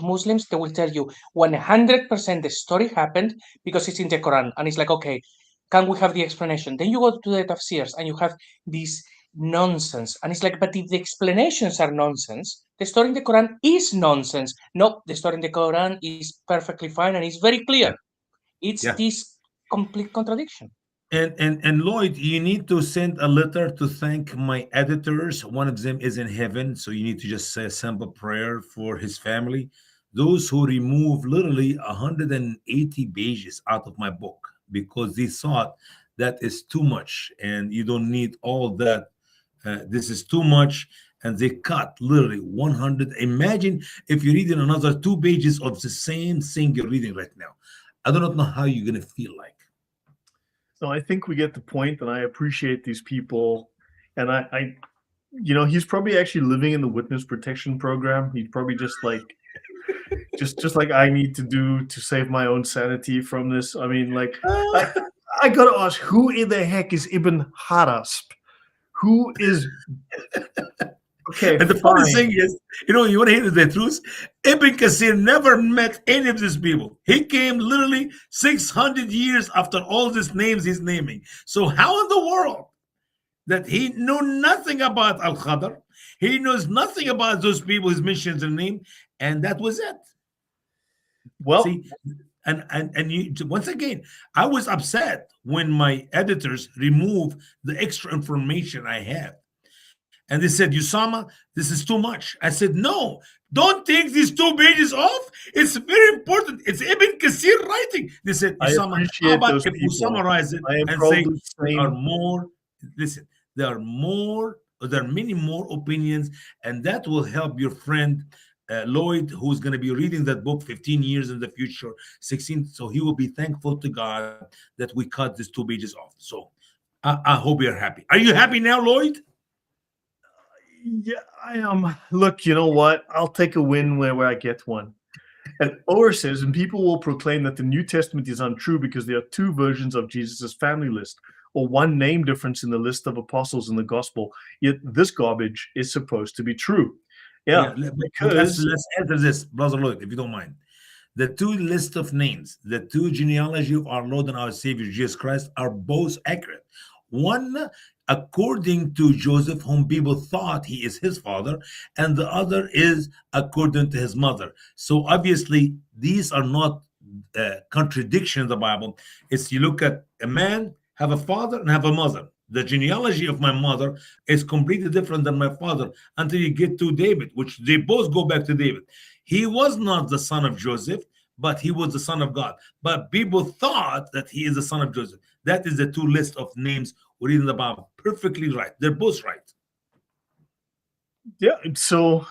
Muslims, they will tell you 100% the story happened because it's in the Quran, and it's like, okay, can we have the explanation? Then you go to the tafsirs and you have this nonsense, and it's like, but if the explanations are nonsense, the story in the Quran is nonsense. No, the story in the Quran is perfectly fine and it's very clear. It's Yeah. this complete contradiction. And Lloyd, you need to send a letter to thank my editors. One of them is in heaven, so you need to just say a simple prayer for his family. Those who remove literally 180 pages out of my book because they thought that is too much, and you don't need all that. This is too much, and they cut literally 100. Imagine if you're reading another 2 pages of the same thing you're reading right now. I do not know how you're gonna feel like. So I think we get the point, and I appreciate these people. And I he's probably actually living in the witness protection program. He's probably just like, just like I need to do to save my own sanity from this. I mean, like, I gotta ask, who in the heck is Ibn Harasp? Who is? Okay, And the funny fine. thing is, you want to hear the truth? Ibn Kasir never met any of these people. He came literally 600 years after all these names he's naming. So how in the world that he knew nothing about Al-Khadr? He knows nothing about those people he's mentioned their name, and that was it. Well, See, and you once again, I was upset when my editors removed the extra information I had. And they said, Usama, this is too much. I said, no, don't take these 2 pages off. It's very important. It's Ibn Kasir writing. They said, I Usama, how appreciate about those if we people. summarize it I am and say probably the there are same. more, listen, there are many more opinions, and that will help your friend Lloyd, who's going to be reading that book 15 years in the future, 16. So he will be thankful to God that we cut these 2 pages off. So I hope you're happy. Are you happy now, Lloyd? Yeah, I am. Look, you know what? I'll take a win where I get one. And Ower says, and people will proclaim that the New Testament is untrue because there are 2 versions of Jesus' family list, or 1 name difference in the list of apostles in the gospel. Yet this garbage is supposed to be true. Yeah, But because let's answer this, brother Lloyd, if you don't mind. The 2 list of names, the 2 genealogy of our Lord and our Savior Jesus Christ are both accurate. One according to Joseph, whom people thought he is his father, and the other is according to his mother. So obviously, these are not contradiction in the Bible. It's you look at a man, have a father, and have a mother. The genealogy of my mother is completely different than my father until you get to David, which they both go back to David. He was not the son of Joseph, but he was the son of God. But people thought that he is the son of Joseph. That is the 2 list of names we read in the Bible. Perfectly right. They're both right. yeah, so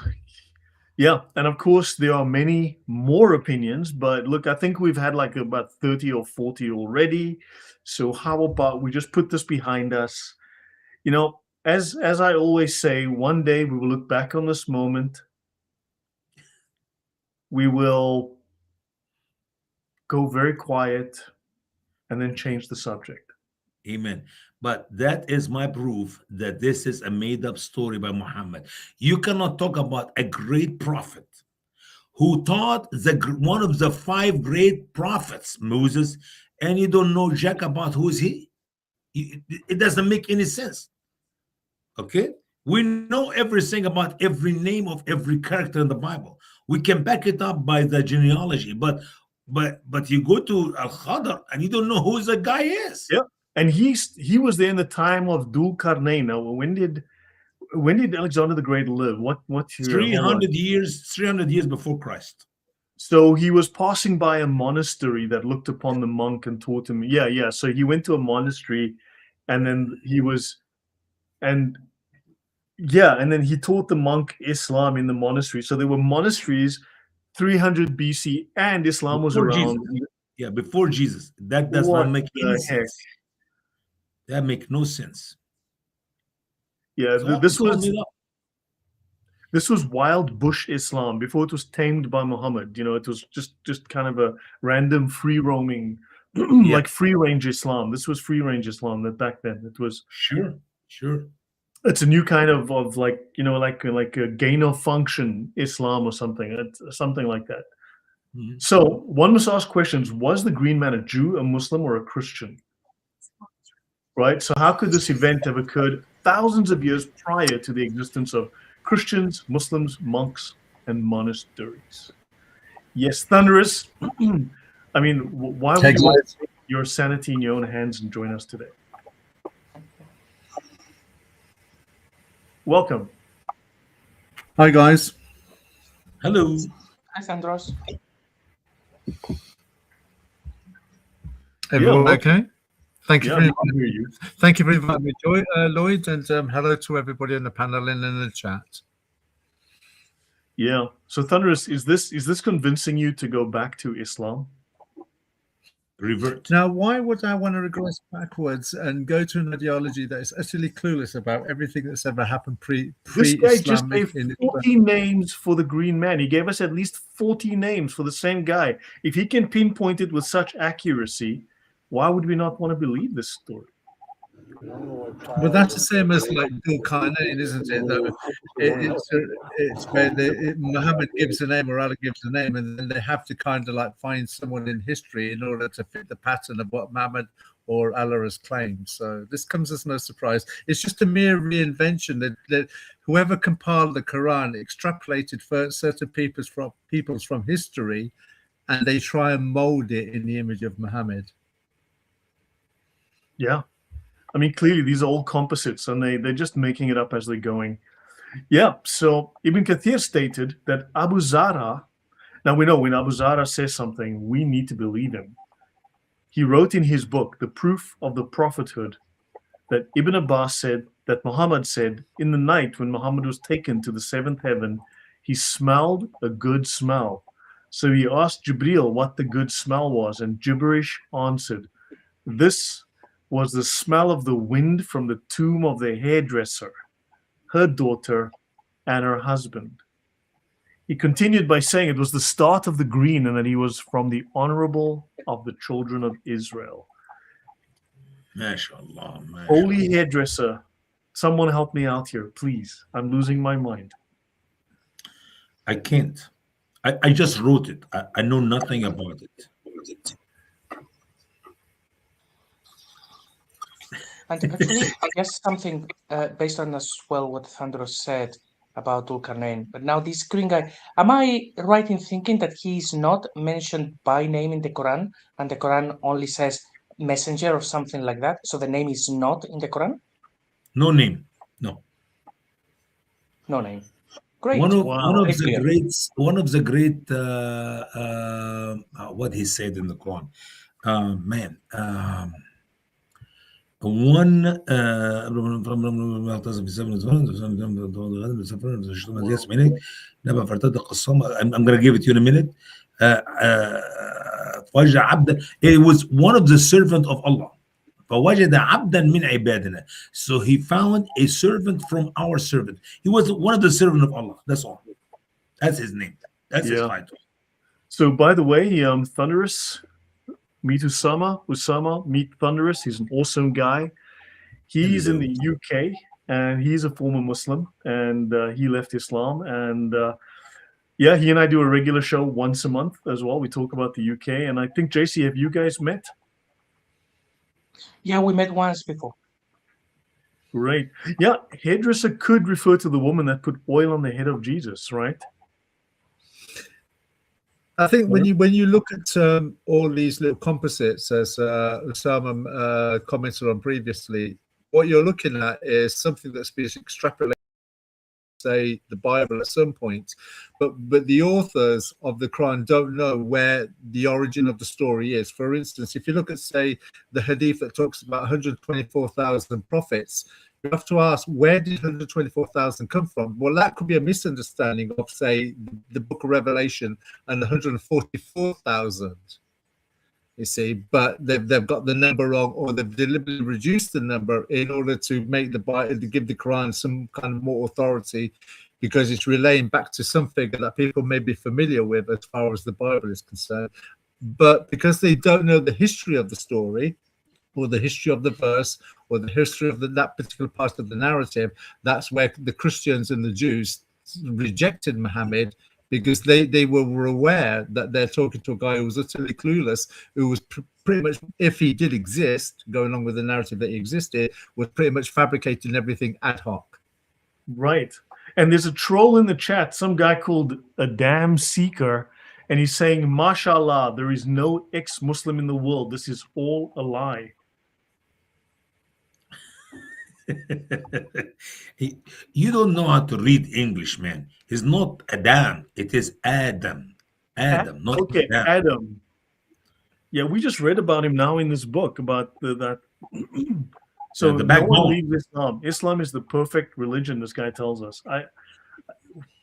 yeah, and of course there are many more opinions, but look, I think we've had like about 30 or 40 already. So how about we just put this behind us? As I always say, one day we will look back on this moment. We will go very quiet and then change the subject. Amen. But that is my proof that this is a made-up story by Muhammad. You cannot talk about a great prophet who taught one of the 5 great prophets, Moses, and you don't know jack about who is he. It doesn't make any sense. Okay? We know everything about every name of every character in the Bible. We can back it up by the genealogy, but you go to Al-Khadr and you don't know who the guy is. Yeah. and he was there in the time of Dul Karnain. Now, when did Alexander the Great live? What year? 300 years before Christ. So he was passing by a monastery that looked upon the monk and taught him. Yeah. So he went to a monastery, and then he taught the monk Islam in the monastery. So there were monasteries 300 BC, and Islam was Before around. Jesus. Yeah, before Jesus. That does What not make the any heck? sense. That makes no sense. Yeah, It's all- this it's all was made up. this was wild bush Islam before it was tamed by Muhammad. It was just kind of a random free roaming, like free range Islam. This was free range Islam. That back then it was. Sure. It's a new kind of like like a gain of function Islam or something. It's something like that. Mm-hmm. So one must ask questions: was the Green Man a Jew, a Muslim, or a Christian? Right. So how could this event have occurred thousands of years prior to the existence of Christians, Muslims, monks, and monasteries? Yes, Thunderous. I mean, why would you want to take your sanity in your own hands and join us today? Welcome. Hi, guys. Hello. Hi, Sandros. Everyone well, okay? Thank you Yeah, for we inviting can hear you. Thank you for inviting me, Lloyd, and hello to everybody on the panel and in the chat. Yeah. So Thunderous, is this convincing you to go back to Islam? Revert. Now, why would I want to regress backwards and go to an ideology that is utterly clueless about everything that's ever happened This guy just pre-Islamic? gave 40 names for the Green Man. He gave us at least 40 names for the same guy. If he can pinpoint it with such accuracy, why would we not want to believe this story? Well, that's the same as like Dul Karnain, isn't it? Though it's where Muhammad gives a name or Allah gives a name, and then they have to kind of like find someone in history in order to fit the pattern of what Muhammad or Allah has claimed. So this comes as no surprise. It's just a mere reinvention that whoever compiled the Quran extrapolated for certain peoples from history, and they try and mold it in the image of Muhammad. Yeah. I mean, clearly these are all composites, and they're just making it up as they're going. Yeah. So Ibn Kathir stated that Abu Zara. Now we know when Abu Zara says something, we need to believe him. He wrote in his book, The Proof of the Prophethood, that Ibn Abbas said that Muhammad said, in the night when Muhammad was taken to the seventh heaven, he smelled a good smell. So he asked Jibril what the good smell was, and Jibrish answered, this was the smell of the wind from the tomb of the hairdresser, her daughter, and her husband. He continued by saying it was the start of the green and that he was from the honorable of the children of Israel. MashaAllah. Holy hairdresser, someone help me out here, please. I'm losing my mind. I can't. I just wrote it. I know nothing about it. And actually, I guess something based on as well what Thundros said about Dul Karnain. But now this green guy, am I right in thinking that he's not mentioned by name in the Quran, and the Quran only says messenger or something like that? So the name is not in the Quran? No name. No. No name. Great. One of Very the clear. greats. One of the great. What he said in the Quran, man. One I'm gonna give it to you in a minute. It was one of the servant of Allah. فوجد عبدا من عبادنا. So he found a servant from our servant. He was one of the servant of Allah. That's all. That's his name. That's his title. So by the way, Thunderous, meet Usama, meet Thunderous. He's an awesome guy. He's in the UK, and he's a former Muslim, and he left Islam. And yeah, he and I do a regular show once a month as well. We talk about the UK, and I think, JC, have you guys met? Yeah, we met once before. Great. Yeah, hairdresser could refer to the woman that put oil on the head of Jesus, right? I think when you look at all these little composites, as Usama commented on previously, what you're looking at is something that's been extrapolated, say, the Bible at some point, but the authors of the Quran don't know where the origin of the story is. For instance, if you look at, say, the hadith that talks about 124,000 prophets, you have to ask, where did 124,000 come from? Well, that could be a misunderstanding of, say, the book of Revelation and 144,000. You see, but they've got the number wrong, or they've deliberately reduced the number in order to make the Bible, to give the Quran some kind of more authority, because it's relaying back to some figure that people may be familiar with as far as the Bible is concerned. But because they don't know the history of the story, or the history of the verse, or the history of that particular part of the narrative, that's where the Christians and the Jews rejected Muhammad, because they were aware that they're talking to a guy who was utterly clueless, who was pretty much, if he did exist, going along with the narrative that he existed, was pretty much fabricating everything ad hoc. Right. And there's a troll in the chat, some guy called a damn seeker, and he's saying, "Mashallah, there is no ex-Muslim in the world. This is all a lie." You don't know how to read English, man. It's not Adam, it is Adam. Adam, not Okay, Adam. Yeah, we just read about him now in this book about that. So the no backbone. one leaves Islam. Islam is the perfect religion, this guy tells us.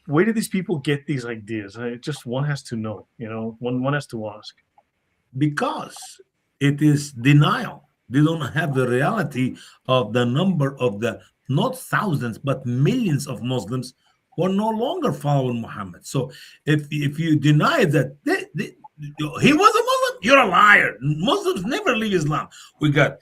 Where do these people get these ideas? One has to know, one has to ask. Because it is denial. They don't have the reality of the number of the, not thousands, but millions of Muslims who are no longer following Muhammad. So if you deny that he was a Muslim, you're a liar. Muslims never leave Islam. We got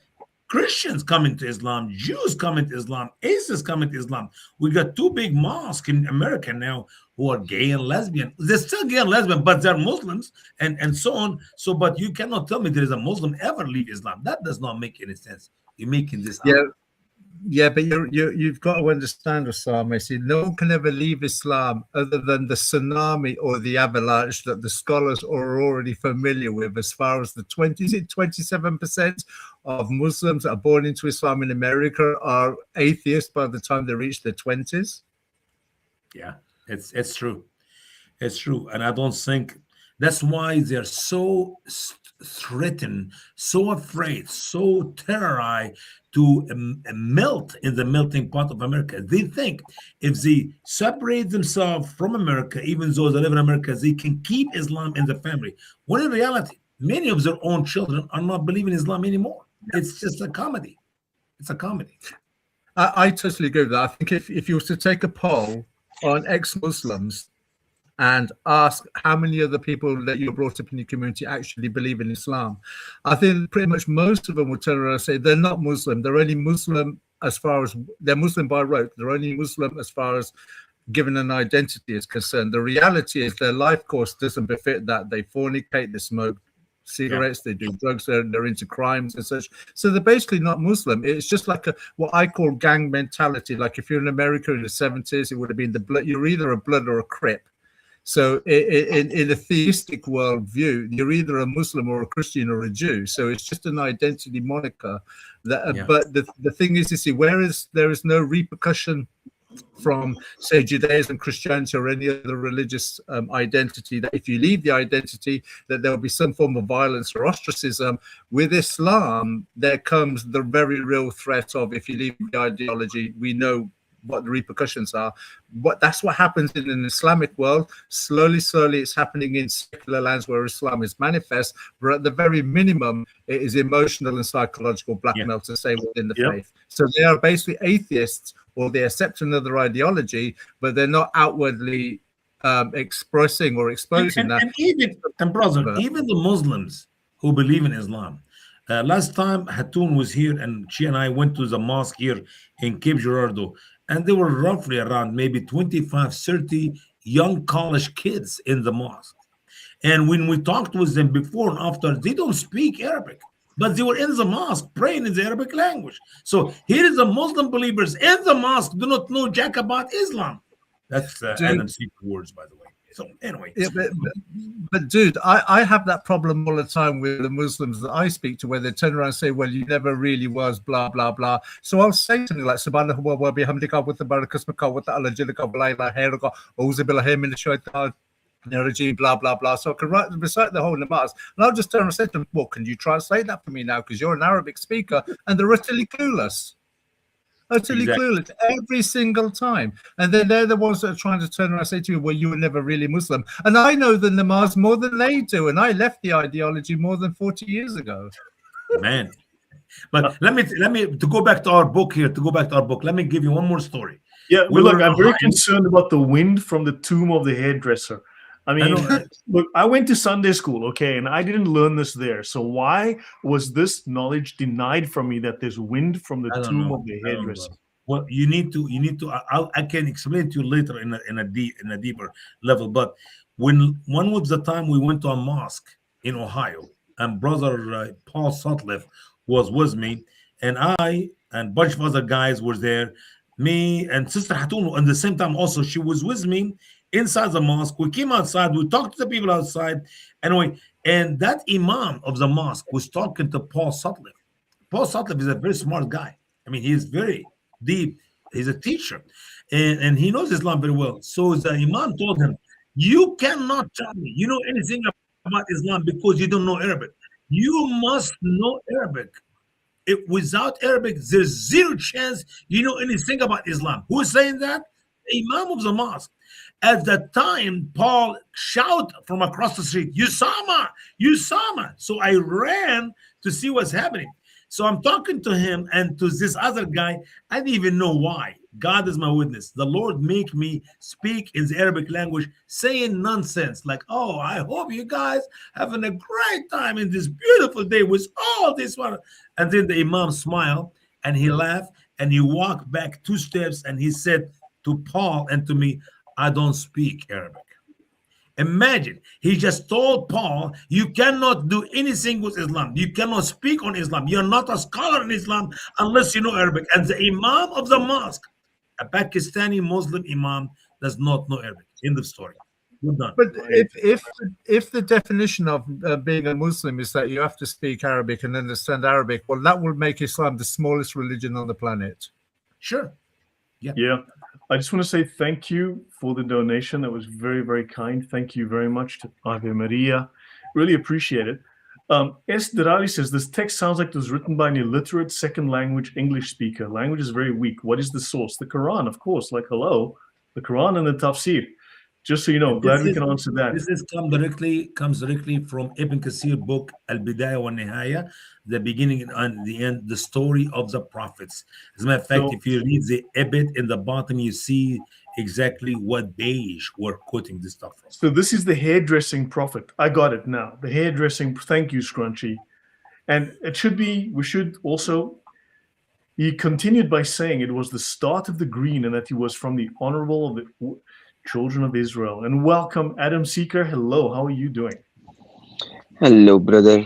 Christians coming to Islam, Jews coming to Islam, ISIS coming to Islam. We got two big mosques in America now who are gay and lesbian. They're still gay and lesbian, but they're Muslims and so on. So, but you cannot tell me there is a Muslim ever leave Islam. That does not make any sense. You're making this up. Yeah, but you've got to understand, Osama. See, no one can ever leave Islam other than the tsunami or the avalanche that the scholars are already familiar with, as far as the 27% of Muslims that are born into Islam in America are atheists by the time they reach their 20s. Yeah, it's true. It's true. And I don't think that's why they're so threatened, so afraid, so terrorized to melt in the melting pot of America. They think if they separate themselves from America, even those that live in America, they can keep Islam in the family. When in reality, many of their own children are not believing Islam anymore. It's just a comedy. It's a comedy. I totally agree with that. I think if you were to take a poll on ex-Muslims and ask how many of the people that you're brought up in your community actually believe in Islam, I think pretty much most of them would turn around and say they're not Muslim. They're only Muslim as far as they're Muslim by rote. They're only Muslim as far as given an identity is concerned. The reality is their life course doesn't befit that. They fornicate, they smoke cigarettes, they do drugs, they're into crimes and such. So they're basically not Muslim. It's just like what I call gang mentality. Like if you're in America in the 70s, it would have been the blood. You're either a blood or a Crip. So in a theistic worldview, you're either a Muslim or a Christian or a Jew. So it's just an identity moniker. But the thing is, you see, whereas there is no repercussion from, say, Judaism, Christianity, or any other religious identity, that if you leave the identity, that there will be some form of violence or ostracism. With Islam, there comes the very real threat of, if you leave the ideology, we know what the repercussions are. But that's what happens in an Islamic world. Slowly, it's happening in secular lands where Islam is manifest, but at the very minimum, it is emotional and psychological blackmail to say within the faith. So they are basically atheists, or they accept another ideology, but they're not outwardly expressing or exposing that. Even the Muslims who believe in Islam. Last time Hatun was here, and she and I went to the mosque here in Cape Girardeau, and there were roughly around maybe 25, 30 young college kids in the mosque. And when we talked with them before and after, they don't speak Arabic, but they were in the mosque praying in the Arabic language. So here is the Muslim believers in the mosque do not know jack about Islam. That's Adam Seeker's words, by the way. So anyway, But dude, I have that problem all the time with the Muslims that I speak to, where they turn around and say, well, you never really was, blah, blah, blah. So I'll say something like, Subhanahu wa bihamdika with the barakas maka with the Allah jilaka wa la ilaha illallah auzubillahi minash shaitan rajim, blah, blah, blah. So I can recite the whole namaz. And I'll just turn and say to them, well, can you translate that for me now? Because you're an Arabic speaker. And they're utterly clueless. Utterly clueless every single time. And then they're the ones that are trying to turn around and say to you, well, you were never really Muslim. And I know the namaz more than they do. And I left the ideology more than 40 years ago. Man. But let me to go back to our book here, let me give you one more story. Yeah, well, look, I'm very concerned about the wind from the tomb of the hairdresser. I mean, look, I went to Sunday school, okay, and I didn't learn this there. So why was this knowledge denied from me that there's wind from the tomb of the hairdresser? Well, you need to. I can explain to you later in a deeper level. But when one was the time we went to a mosque in Ohio, and brother Paul Sutcliffe was with me, and I and a bunch of other guys were there. Me and Sister Hatun, at the same time also, she was with me inside the mosque. We came outside, we talked to the people outside, and that imam of the mosque was talking to Paul Sutcliffe. Paul Sutcliffe is a very smart guy. I mean, he's very deep. He's a teacher, and he knows Islam very well. So the imam told him, you cannot tell me you know anything about Islam because you don't know Arabic. You must know Arabic. Without Arabic, there's zero chance you know anything about Islam. Who is saying that? The imam of the mosque. At that time, Paul shouted from across the street, Usama, Usama. So I ran to see what's happening. So I'm talking to him and to this other guy. I didn't even know why. God is my witness. The Lord make me speak in the Arabic language, saying nonsense like, oh, I hope you guys having a great time in this beautiful day with all this one. And then the imam smiled and he laughed and he walked back 2 steps and he said to Paul and to me, I don't speak Arabic. Imagine, he just told Paul, you cannot do anything with Islam. You cannot speak on Islam. You're not a scholar in Islam unless you know Arabic. And the imam of the mosque, a Pakistani Muslim imam, does not know Arabic. End of story. Good done. But if the definition of being a Muslim is that you have to speak Arabic and understand Arabic, well, that will make Islam the smallest religion on the planet. Sure. Yeah. I just want to say thank you for the donation. That was very, very kind. Thank you very much to Ave Maria. Really appreciate it. S. Dirali says, this text sounds like it was written by an illiterate second language English speaker. Language is very weak. What is the source? The Quran, of course. Like, hello. The Quran and the Tafsir. Just so you know, glad we can answer that. This comes directly from Ibn Kathir book, Al-Bidayah wa Nihaya, the beginning and the end, the story of the prophets. As a matter of fact, if you read the Ibid in the bottom, you see exactly what they were quoting this stuff from. So this is the hairdressing prophet. I got it now. The hairdressing, thank you, Scrunchy. And it should be, we should also, he continued by saying it was the start of the green and that he was from the honorable of the children of Israel. And welcome, Adam Seeker. Hello, how are you doing? Hello, brother.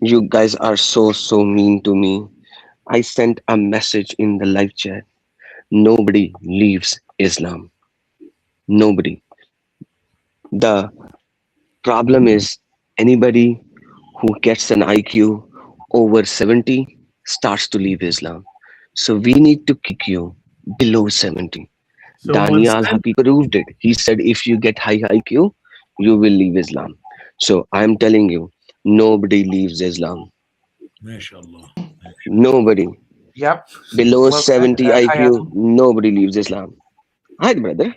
You guys are so mean to me. I sent a message in the live chat. Nobody leaves Islam. Nobody. The problem is anybody who gets an IQ over 70 starts to leave Islam. So we need to kick you below 70. So Daniel Happy proved it. He said, if you get high IQ, you will leave Islam. So I'm telling you, nobody leaves Islam. MashaAllah. Nobody. Yep. Below 70 IQ, nobody leaves Islam. Hi, brother.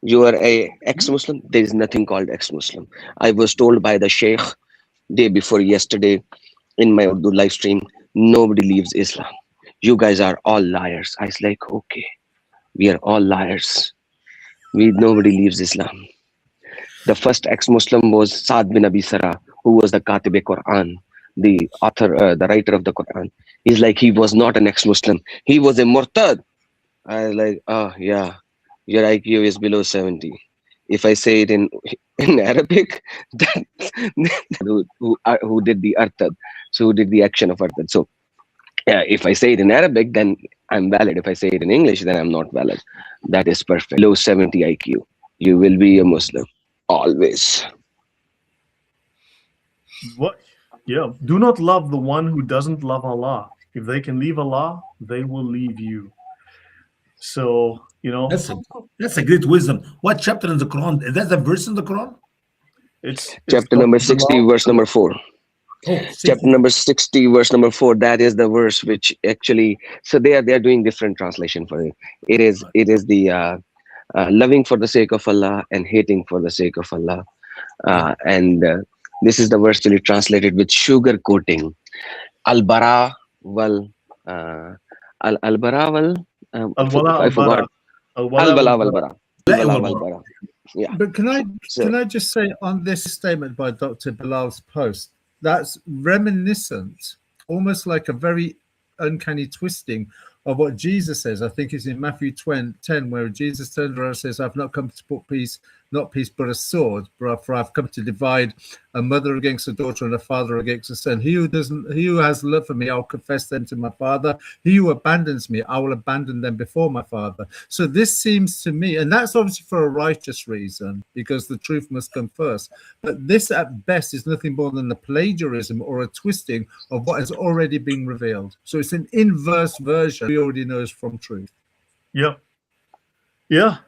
You are a ex-Muslim. There is nothing called ex-Muslim. I was told by the Sheikh day before yesterday in my Urdu live stream, nobody leaves Islam. You guys are all liars. I was like, okay. We are all liars. Nobody leaves Islam. The first ex-Muslim was Saad bin Abi Sarah, who was the Katib Quran, the author, the writer of the Quran. He's like, he was not an ex-Muslim. He was a murtad. I was like, oh yeah, your IQ is below 70. If I say it in Arabic, who did the artad, so who did the action of artad. So yeah, if I say it in Arabic, then I'm valid. If I say it in English, then I'm not valid. That is perfect. Low 70 IQ. You will be a Muslim. Always. What? Yeah. Do not love the one who doesn't love Allah. If they can leave Allah, they will leave you. So, That's a great wisdom. What chapter in the Quran? Is that a verse in the Quran? it's Chapter Dr. number 60, Bilal. verse number 4. Oh, Chapter number 60, verse number 4. That is the verse which actually, so they are doing different translation for it. It is the loving for the sake of Allah and hating for the sake of Allah. And this is the verse actually translated with sugar coating. Al-bara wal al-bara wal Al-wala I forgot. al-bara. Al-wala Al-wala wal bara. Al-wala wal bara. Yeah. But can So I just say on this statement by Dr. Bilal's post, that's reminiscent, almost like a very uncanny twisting of what Jesus says. I think it's in Matthew 10, where Jesus turns around and says, I've not come to put peace, not peace, but a sword, for I've come to divide a mother against a daughter and a father against a son. He who has love for me, I'll confess them to my Father. He who abandons me, I will abandon them before my Father. So this seems to me, and that's obviously for a righteous reason, because the truth must come first. But this at best is nothing more than a plagiarism or a twisting of what has already been revealed. So it's an inverse version we already know is from truth. Yeah. Yeah.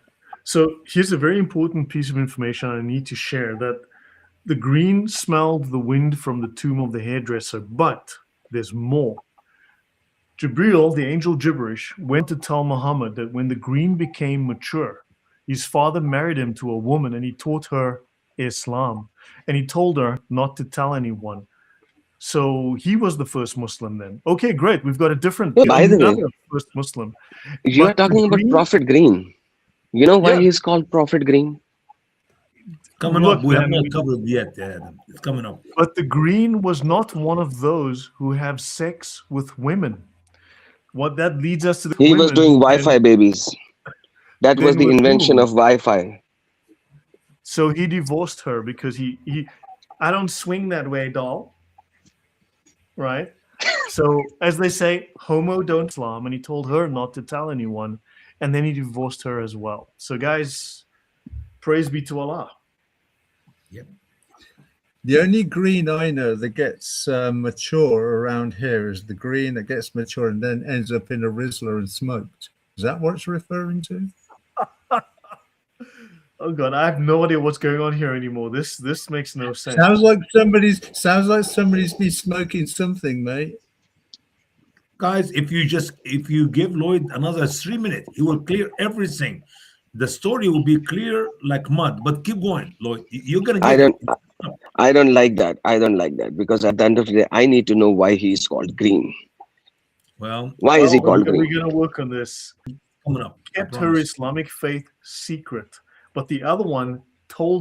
So here's a very important piece of information I need to share, that the green smelled the wind from the tomb of the hairdresser, but there's more. Jibril, the angel gibberish, went to tell Muhammad that when the green became mature, his father married him to a woman and he taught her Islam. And he told her not to tell anyone. So he was the first Muslim then. Okay, great. We've got a different, Yeah, by the way, another first Muslim. you are But the talking about green, Prophet Green. You know why yeah, he's called Prophet Green? coming look, up. We have man, not covered yet, Adam. It's coming up. but the green was not one of those who have sex with women. What that leads us to the He was women doing who Wi-Fi babies. That was then the were invention of doomed. Wi-Fi. So he divorced her because he I don't swing that way, doll. Right? So as they say, homo don't Islam, and he told her not to tell anyone, and then he divorced her as well. So guys, praise be to Allah. Yep. The only green I know that gets mature around here is the green that gets mature and then ends up in a Rizzler and smoked. Is that what it's referring to? Oh God, I have no idea what's going on here anymore. This makes no sense. Sounds like somebody's been smoking something, mate. Guys, if you give Lloyd another 3 minutes, he will clear everything. The story will be clear like mud. But keep going, Lloyd. You're gonna I get it. don't I don't like that. I don't like that, because at the end of the day, I need to know why he is called Green. Well, Why is he called we're Green? going to work on this. coming up. I Kept her promise. Islamic faith secret, but the other one told